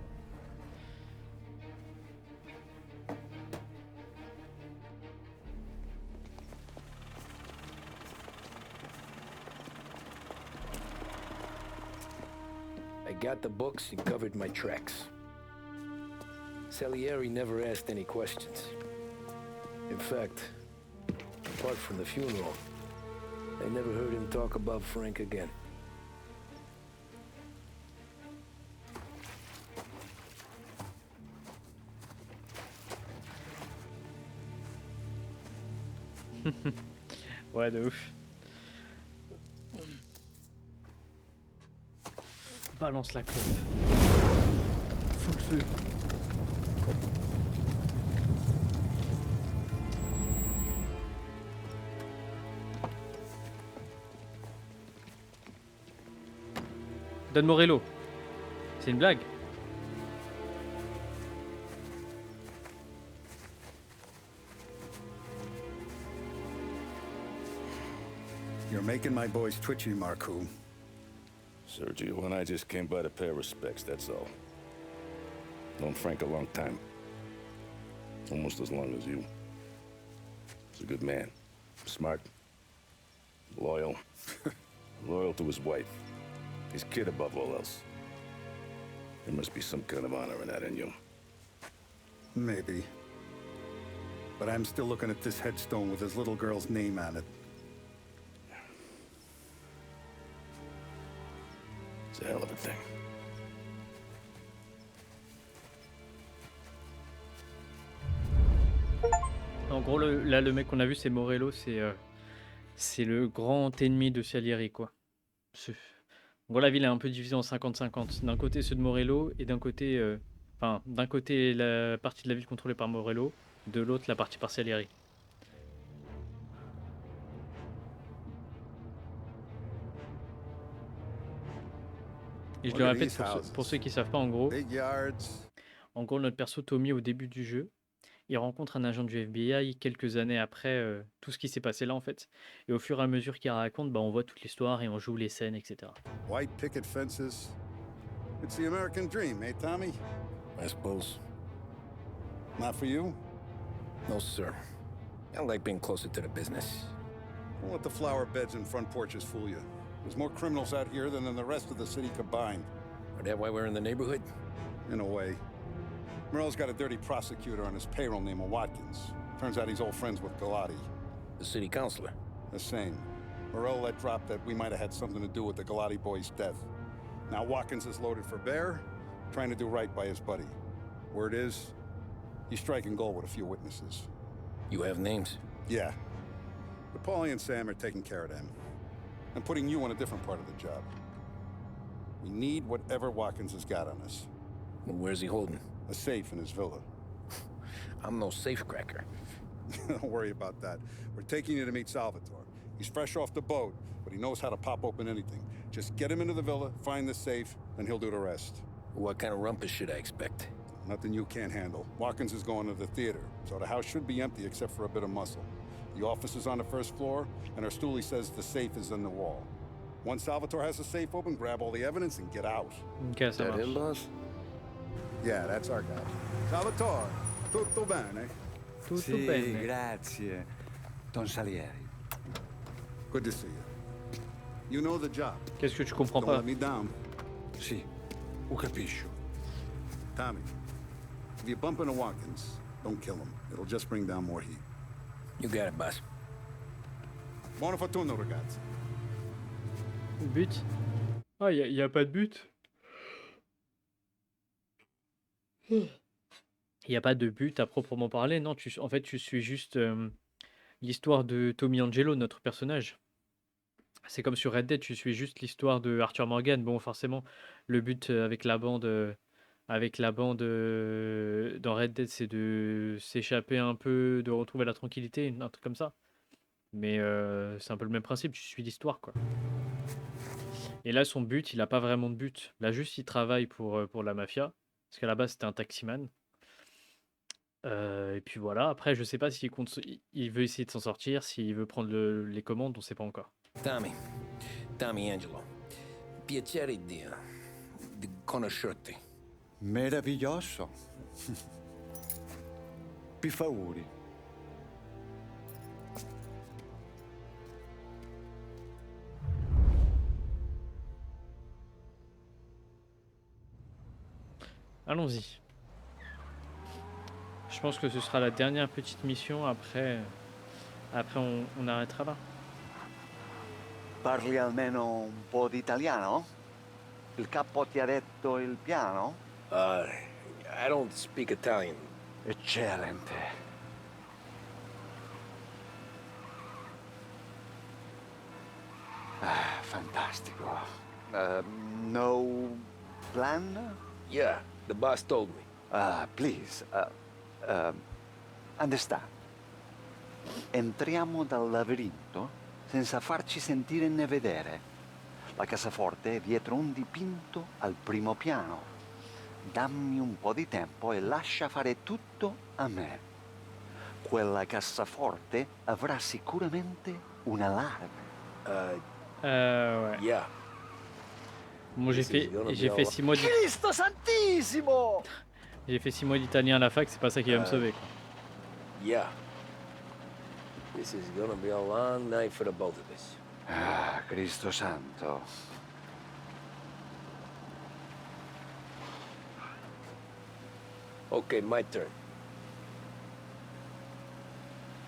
I got the books and covered my tracks. Salieri never asked any questions. In fact, apart from the funeral, I never heard him talk about Frank again. Ouais, de ouf. Balance la clope. Fous le feu. Don Morello. C'est une blague. You're making my boys twitchy, Marku. Sergio and I just came by to pay respects, that's all. Known Frank a long time. Almost as long as you. He's a good man. Smart. Loyal. Loyal to his wife. His kid above all else. There must be some kind of honor in that in you. Maybe. But I'm still looking at this headstone with his little girl's name on it. It's a hell of a thing. En gros, là, le mec qu'on a vu, c'est Morello, c'est le grand ennemi de Salieri, quoi. En gros, la ville est un peu divisée en 50-50. D'un côté, ceux de Morello, et d'un côté... Enfin, d'un côté, la partie de la ville contrôlée par Morello, de l'autre, la partie par Salieri. Et je le répète pour ceux qui savent pas, en gros, notre perso Tommy, au début du jeu, il rencontre un agent du FBI quelques années après tout ce qui s'est passé là, en fait. Et au fur et à mesure qu'il raconte, bah, on voit toute l'histoire et on joue les scènes, etc. White picket fences. It's the American dream, eh, Tommy? I suppose. Not for you? No, sir. I like being closer to the business. Don't let the flower beds and front porches fool you. There's more criminals out here than in the rest of the city combined. Is that why we're in the neighborhood? In a way. Morell's got a dirty prosecutor on his payroll named Watkins. Turns out he's old friends with Galati. The city councilor? The same. Morell let drop that we might have had something to do with the Galati boy's death. Now Watkins is loaded for bear, trying to do right by his buddy. Word is, he's striking gold with a few witnesses. You have names? Yeah. But Paulie and Sam are taking care of them. I'm putting you on a different part of the job. We need whatever Watkins has got on us. Well, where's he holding? A safe in his villa. I'm no safecracker. Don't worry about that. We're taking you to meet Salvatore. He's fresh off the boat, but he knows how to pop open anything. Just get him into the villa, find the safe, and he'll do the rest. What kind of rumpus should I expect? Nothing you can't handle. Watkins is going to the theater, so the house should be empty except for a bit of muscle. The office is on the first floor, and our stoolie says the safe is in the wall. Once Salvatore has the safe open, grab all the evidence and get out. Okay, ça marche. That him, boss? Yeah, that's our guy. Salvatore, tutto bene? Tutto bene. Grazie, Don Salieri. Good to see you. You know the job. Qu'est-ce que tu comprends Don't pas? let me down. Sì, ho capisco. Tommy, if you bump into Watkins, don't kill him. It'll just bring down more heat. You got it, boss. Buona fortuna, ragazzi. But? Ah, y a pas de but? Il n'y a pas de but à proprement parler, non. En fait, tu suis juste l'histoire de Tommy Angelo, notre personnage. C'est comme sur Red Dead, tu suis juste l'histoire de Arthur Morgan. Bon, forcément, le but avec la bande dans Red Dead, c'est de s'échapper un peu, de retrouver la tranquillité, un truc comme ça. Mais c'est un peu le même principe, tu suis l'histoire, quoi. Et là, son but, il n'a pas vraiment de but. Là, juste, il travaille pour la mafia. Parce qu'à la base, c'était un taximan. Et puis voilà. Après, je sais pas s'il compte, il veut essayer de s'en sortir, s'il veut prendre les commandes, on sait pas encore. Tommy Angelo. Piacere di conoscerti. Meraviglioso. Per favore. Allons-y. Je pense que ce sera la dernière petite mission. Après on arrêtera là. Parli almeno un po' di italiano? Il capo ti ha detto il piano? I don't speak Italian. Eccellente. Ah, fantastico. No plan? Yeah, the boss told me. Please, understand. Entriamo dal labirinto senza farci sentire né vedere. La cassaforte è dietro un dipinto al primo piano. Dammi un po' di tempo e lascia fare tutto a me. Quella cassaforte avrà sicuramente un allarme. Ouais. Yeah. Bon, j'ai fait 6 mois Cristo Santissimo! J'ai fait 6 mois d'italien à la fac, c'est pas ça qui va me sauver, quoi. Yeah. This is gonna be a long night for the both of us. Ah, Cristo Santo. Okay, my turn.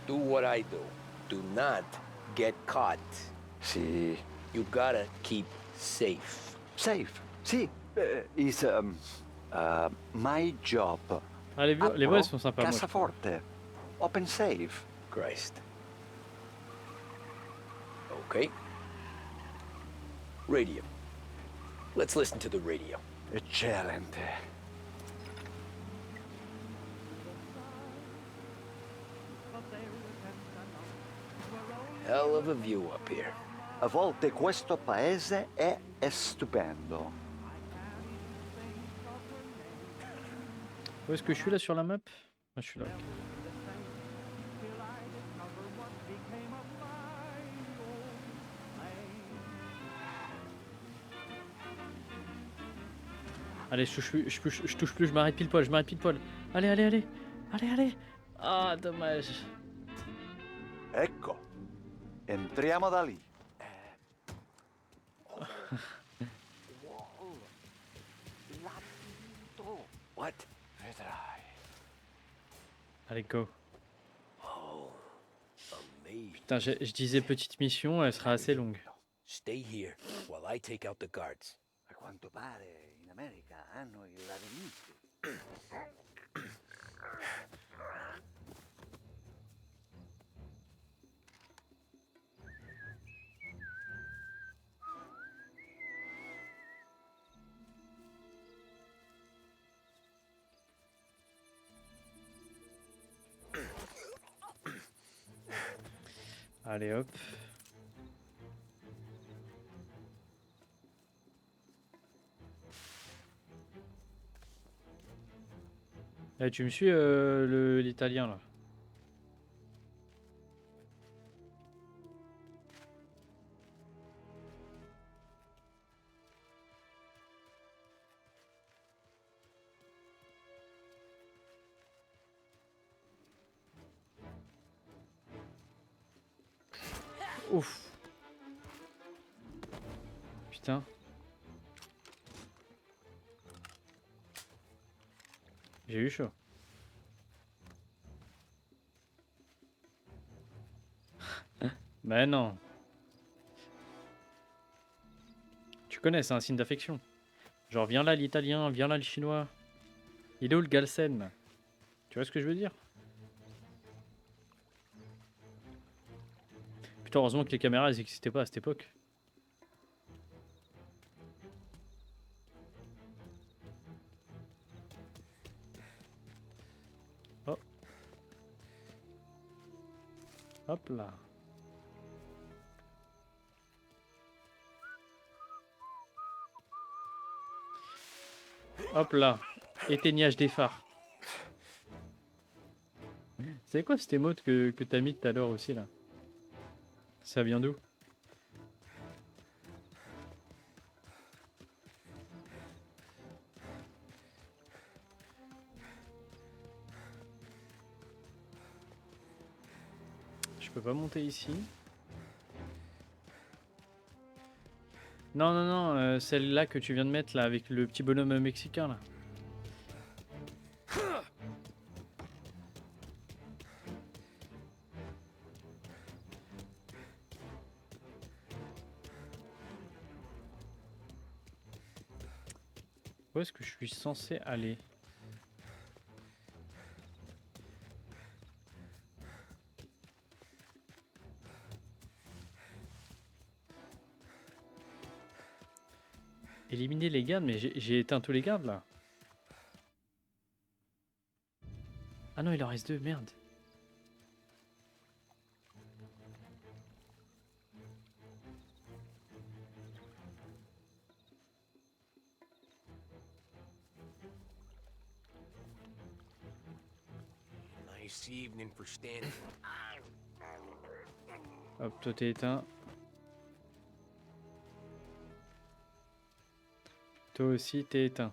Do what I do. Do not get caught. Sì. You gotta keep safe. Safe? Sì. Is my job. Ah, les voix elles sont sympas. Moi, Cassaforte. Open safe. Christ. Okay. Radio. Let's listen to the radio. Eccellente. Hell of a view up here. A volte questo paese è stupendo. Où est-ce que je suis là sur la map? Ah, je suis là. Ok. Allez, je touche plus, je m'arrête pile poil, Allez, allez, allez. Allez, allez. Ah, dommage. Ecco, entriamo da lì. What? Vedrai. Allez, go. Oh, amazing. Putain, je disais petite mission, elle sera assez longue. Stay here while I take out the guards. A quanto pare in America hanno i lavinisti. Allez, hop. Eh, tu me suis l'italien là? Ouf. Putain. J'ai eu chaud. Ben non. Tu connais, c'est un signe d'affection. Genre, viens là l'italien, viens là le chinois. Il est où le Galsen? Tu vois ce que je veux dire? Putain, heureusement que les caméras, elles n'existaient pas à cette époque. Oh. Hop là. Hop là. Éteignage des phares. C'est quoi cette émote que t'as mis tout à l'heure aussi là? Ça vient d'où? Je peux pas monter ici. Non, non, non, celle-là que tu viens de mettre là avec le petit bonhomme mexicain là. Où est-ce que je suis censé aller? Éliminer les gardes, mais j'ai éteint tous les gardes là. Ah non, il en reste deux, merde. Nice evening for standing. Hop, toi t'es éteint. Toi aussi t'es éteint.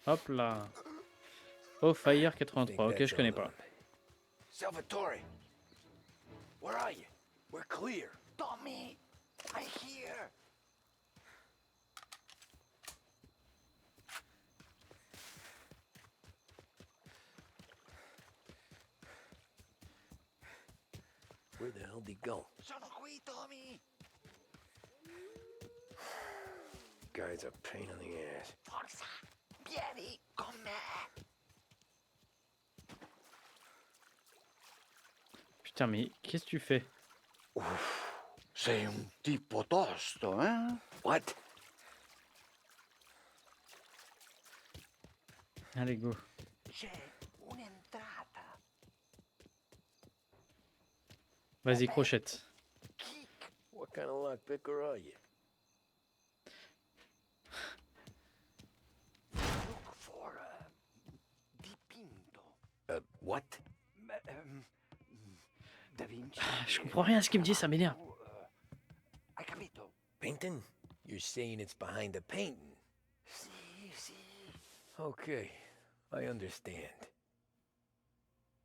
Hop là. Oh, Fire 83, ok, je connais pas. Salvatore, where are you? We're clear. Tommy, I'm here. Where the hell did he go? Sono qui, Tommy. Guy's a pain in the ass. Forza, vieni con me. Putain, mais qu'est-ce que tu fais? Sei un tipo tosto, eh? What? Allez, go. C'è un'entrata. Vas-y, crochette. What kind of lockpicker are you? Look for dipinto. What? Da Vinci. Je comprends rien à ce qu'il me dit, ça m'énerve. Hai capito? Painting? You're saying it's behind the painting? Sì, sì. Okay, I understand.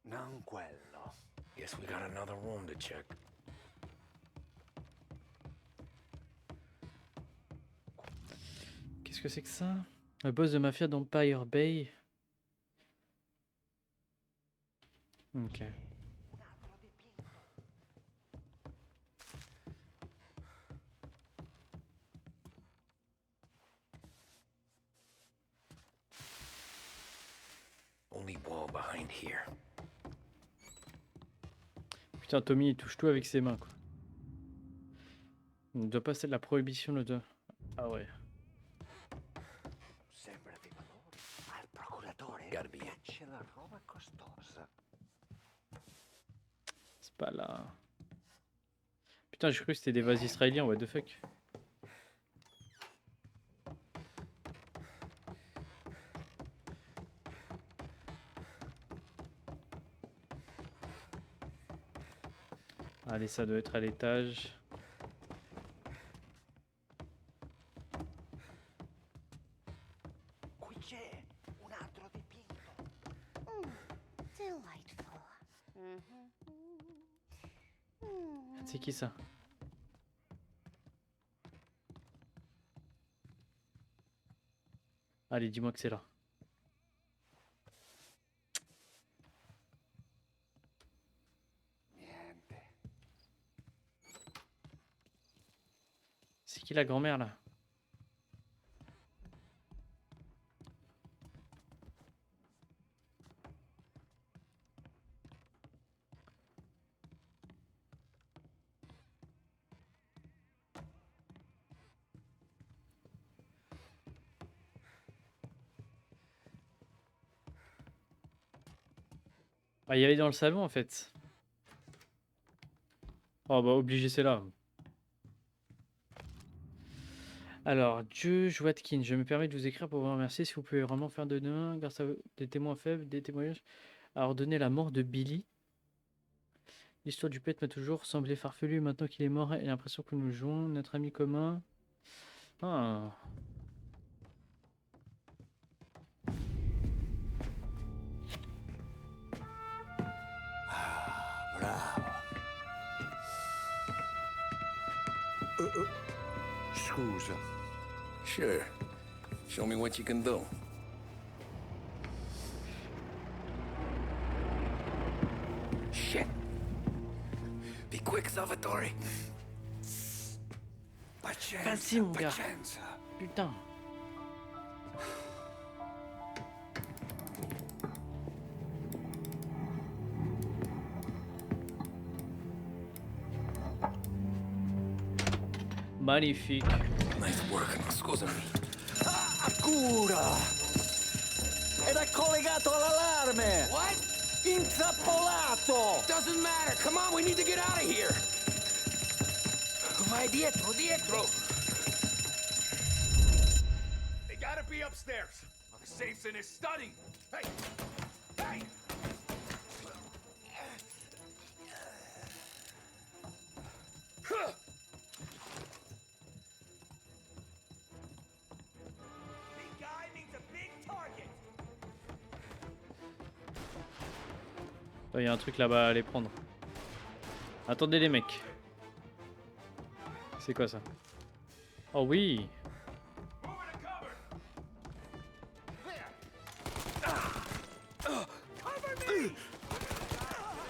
Non quello. Guess we got another room to check. Qu'est-ce que c'est que ça? Le boss de mafia d'Empire Bay. Ok. Only wall behind here. Putain, Tommy, il touche tout avec ses mains, quoi. On ne doit pas, c'est de la prohibition, le doigt. Ah ouais. Sembra di valore. Al procuratore Gotta be. piace la roba costosa. C'est pas là. Putain, j'ai cru que c'était des vases israéliens, what the fuck. Allez, ça doit être à l'étage. Qui c'è un altro dipinto. Delightful. C'est qui ça? Allez, dis-moi que c'est là. Niente. C'est qui la grand-mère là? Ah, il y allait dans le salon en fait. Oh bah obligé c'est là. Alors, Dieu Joatkin, je me permets de vous écrire pour vous remercier. Si vous pouvez vraiment faire de nous, grâce à des témoins faibles, des témoignages, à ordonner la mort de Billy. L'histoire du pet m'a toujours semblé farfelue. Maintenant qu'il est mort, j'ai l'impression que nous jouons notre ami commun. Ah. Bravo. Scusa. Sure. Show me what you can do. Shit. Be quick, Salvatore. Pazienza, Vas-y, mon gars. pazienza. Putain. Magnifique. Nice work, scusami. Cura! Era collegato all'allarme! What? Intrappolato! Doesn't matter. Come on, we need to get out of here. Vai dietro, dietro. They gotta be upstairs. The safe's in his study. Hey! Hey! Big guy needs a big target. Il y a un truc là-bas à aller prendre. Attendez les mecs. C'est quoi ça? Oh oui.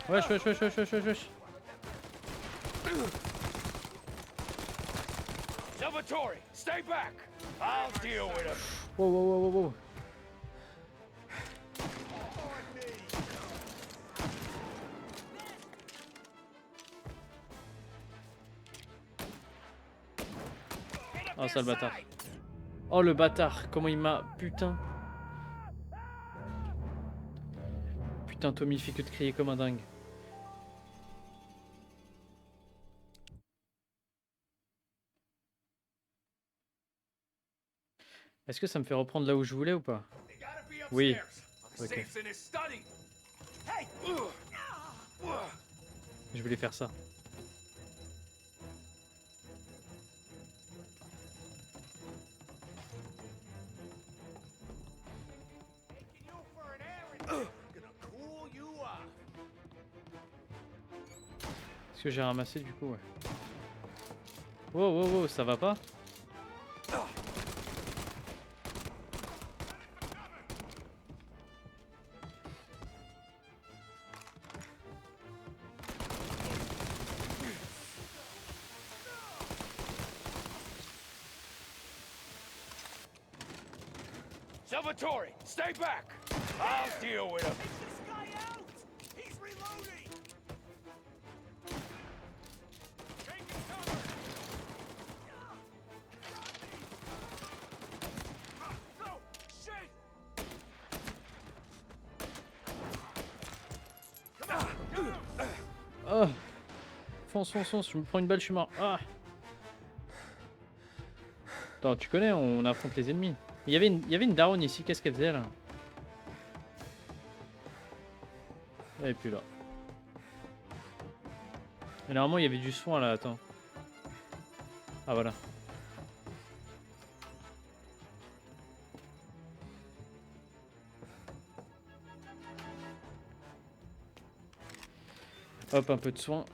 Wesh, wesh, wesh, wesh, wesh, wesh, wesh. Salvatore, stay back. I'll deal with him. Wow, wow, wow, wow, wow. Oh, sale bâtard. Oh, le bâtard. Comment il m'a... Putain. Putain, Tommy, il fait que de crier comme un dingue. Est-ce que ça me fait reprendre là où je voulais ou pas? Oui. Ok. Je voulais faire ça. Est-ce que j'ai ramassé du coup? Ouais. Wow, wow, wow, ça va pas? Salvatore, stay back. I'll deal with him. Oh. Fonce, fonce, fonce, je me prends une balle, je suis mort. Ah. Attends, tu connais, on affronte les ennemis. Il y avait une daronne ici, qu'est-ce qu'elle faisait là? Elle est plus là. Et normalement il y avait du soin là, attends. Ah voilà. Hop, un peu de soin.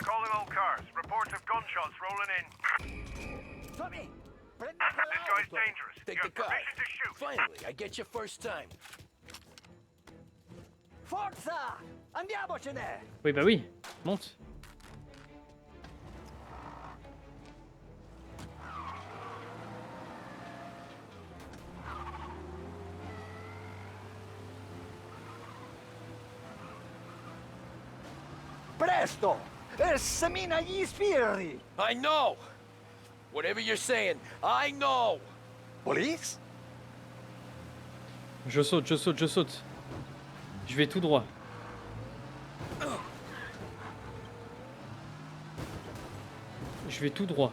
Calling all cars. Reports of gunshots rolling in. Tommy, This guy's dangerous. take You the have car. permission to shoot. Finally, I get your first time. Forza! Andiamocene! Oui, bah oui, monte. Presto! Semina gli sbirri! I know. Whatever you're saying, I know. Police? Je saute, je saute, je saute. Je vais tout droit. Je vais tout droit.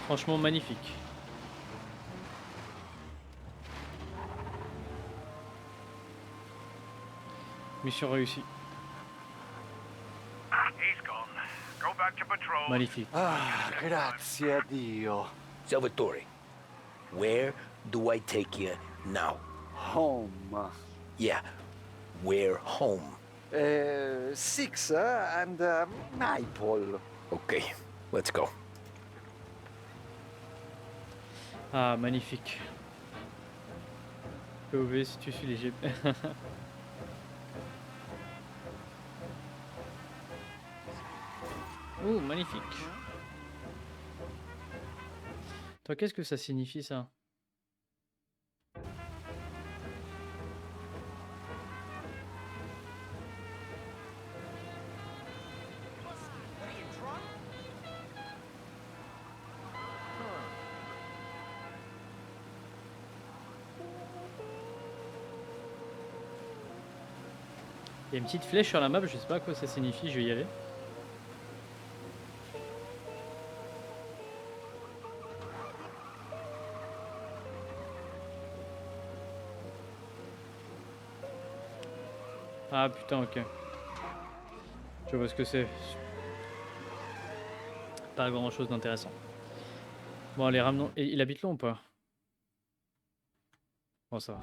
Franchement magnifique. Mission réussie. He's gone. Go back to patrol. Magnifique. Ah, grazie a Dio. Salvatore, where do I take you now? Home. Yeah, where home? 6 and Maple. Okay, let's go. Ah, magnifique. POV si tu suis les GP. Oh, magnifique. Toi, qu'est-ce que ça signifie ça? Il y a une petite flèche sur la map, je sais pas à quoi ça signifie, je vais y aller. Ah putain, ok. Je vois ce que c'est. Pas grand chose d'intéressant. Bon, allez, ramenons. Et il habite là ou pas? Bon, ça va.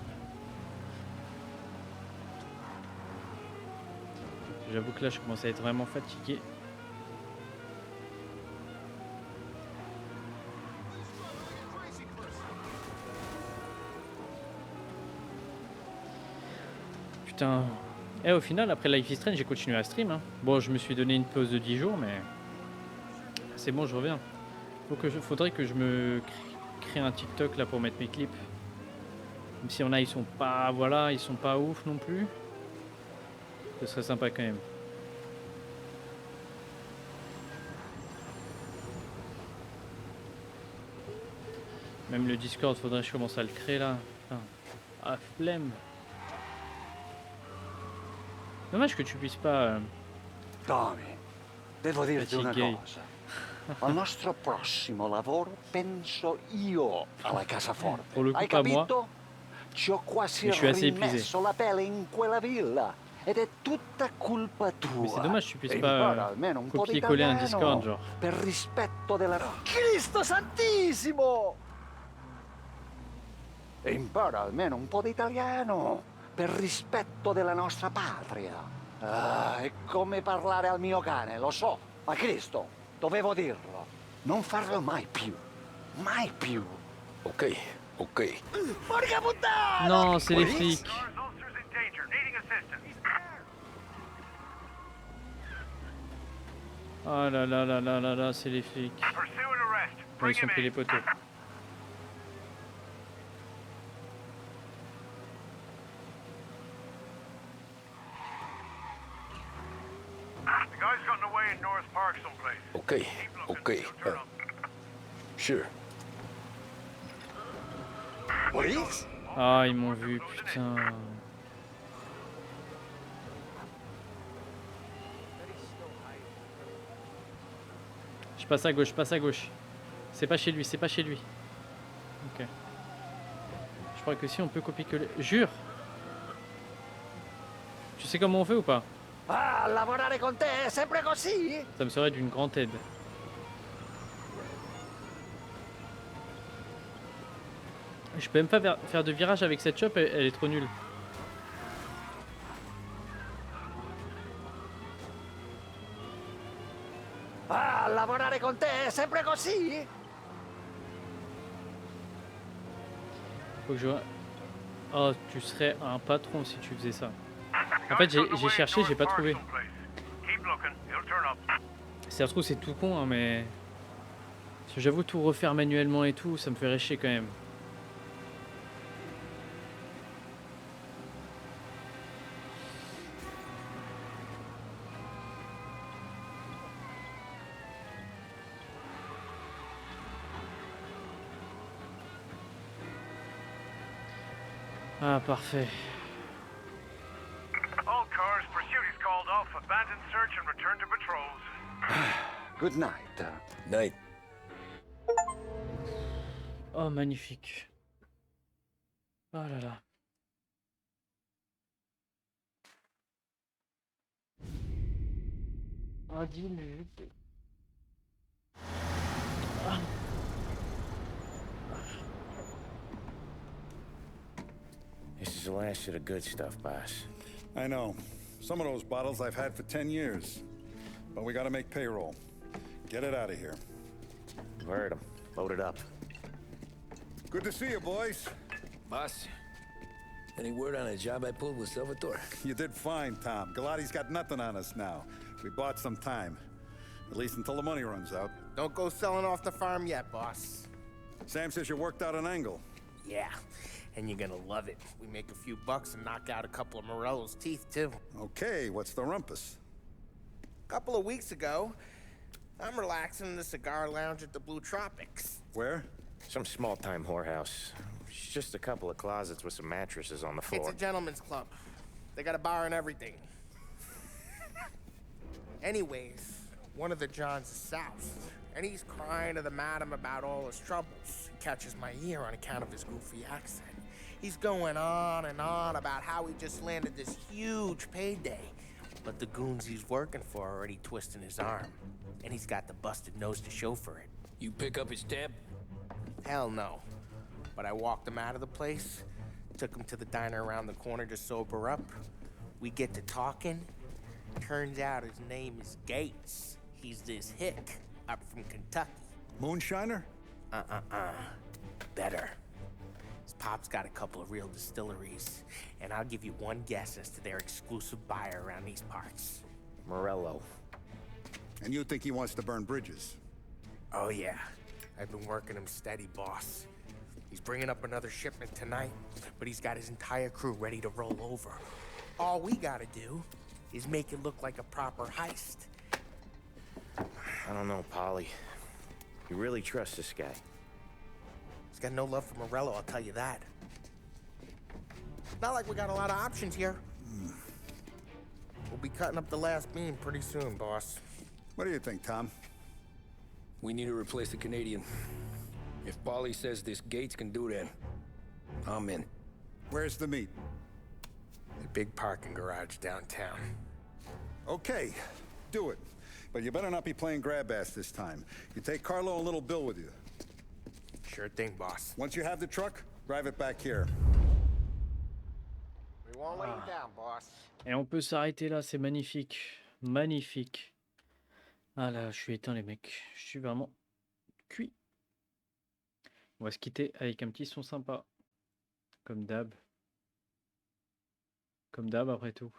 J'avoue que là, je commence à être vraiment fatigué. Putain. Et au final, après Life is Strange, j'ai continué à stream. Hein. Bon, je me suis donné une pause de 10 jours, mais c'est bon, je reviens. Faudrait que je me créer un TikTok là pour mettre mes clips. Même si on a, ils sont pas, voilà, ils sont pas ouf non plus. Ce serait sympa quand même. Même le Discord, faudrait que je commence à le créer là. Putain. Ah, flemme. Dommage que tu puisses pas. Tommy, devo dirti una gay. cosa. Al nostro prossimo lavoro penso io alla cassaforte. Pour le coup, Hai pas moi. capito? Ci ho quasi Mais je suis assez épuisé. rimesso la pelle in quella villa. Ed è tutta colpa tua. Mais c'est dommage que tu puisses E pas impara almeno un po' di copier-coller un italiano, Discord, genre. per rispetto della... Cristo santissimo! E impara almeno un po' di italiano, per rispetto della nostra patria. Ah, è come parlare al mio cane, lo so, ma Cristo, dovevo dirlo. Non farlo mai più. Mai più. Ok, ok. Porca puttana! Non, c'est les flics. Oh là là là là là là, c'est les flics. Ouais, ils sont pris les poteaux. The guy's gotten away in North Park someplace. Ok, ok. Sure. Police? Ah, ils m'ont vu, putain. Je passe à gauche, je passe à gauche. C'est pas chez lui, c'est pas chez lui. Ok. Je crois que si on peut copier-coller. Jure! Tu sais comment on fait ou pas? Ah, lavorare con te è sempre così? Ça me serait d'une grande aide. Je peux même pas faire de virage avec cette chop, elle est trop nulle. Ah, lavorare con te è sempre così? Faut que je vois. Oh, tu serais un patron si tu faisais ça. En fait, j'ai cherché, j'ai pas trouvé. Si ça se trouve, c'est tout con, hein, mais. Parce que j'avoue, tout refaire manuellement et tout, ça me ferait chier quand même. Ah, parfait. All cars, pursuit is called off, abandon search and return to patrols. Good night. Night. Oh, magnifique. Oh là là. Oh, dis-le. This is the last of the good stuff, boss. I know. Some of those bottles I've had for 10 years. But we gotta make payroll. Get it out of here. You've heard him. Load it up. Good to see you, boys. Boss, any word on a job I pulled with Salvatore? You did fine, Tom. Galati's got nothing on us now. We bought some time. At least until the money runs out. Don't go selling off the farm yet, boss. Sam says you worked out an angle. Yeah, and you're gonna love it. We make a few bucks and knock out a couple of Morello's teeth, too. Okay, what's the rumpus? A couple of weeks ago, I'm relaxing in the cigar lounge at the Blue Tropics. Where? Some small-time whorehouse. It's just a couple of closets with some mattresses on the floor. It's a gentleman's club. They got a bar and everything. Anyways, one of the Johns is south, and he's crying to the madam about all his troubles. He catches my ear on account of his goofy accent. He's going on and on about how he just landed this huge payday. But the goons he's working for are already twisting his arm. And he's got the busted nose to show for it. You pick up his tab? Hell no. But I walked him out of the place, took him to the diner around the corner to sober up. We get to talking. Turns out his name is Gates. He's this hick up from Kentucky. Moonshiner? Better. His pop's got a couple of real distilleries, and I'll give you one guess as to their exclusive buyer around these parts. Morello. And you think he wants to burn bridges? Oh yeah. I've been working him steady, boss. He's bringing up another shipment tonight, but he's got his entire crew ready to roll over. All we gotta do is make it look like a proper heist. I don't know, Polly. You really trust this guy? He's got no love for Morello, I'll tell you that. Not like we got a lot of options here. We'll be cutting up the last beam pretty soon, boss. What do you think, Tom? We need to replace the Canadian. If Polly says this Gates can do that, I'm in. Where's the meet? The big parking garage downtown. Okay, do it. But you better not be playing grab ass this time. You take Carlo and Little Bill with you. Sure thing, boss. Once you have the truck, drive it back here. We won't let you down, boss. Et on peut s'arrêter là, c'est magnifique. Magnifique. Ah là, je suis éteint les mecs. Je suis vraiment cuit. On va se quitter avec un petit son sympa. Comme d'hab. Comme d'hab après tout.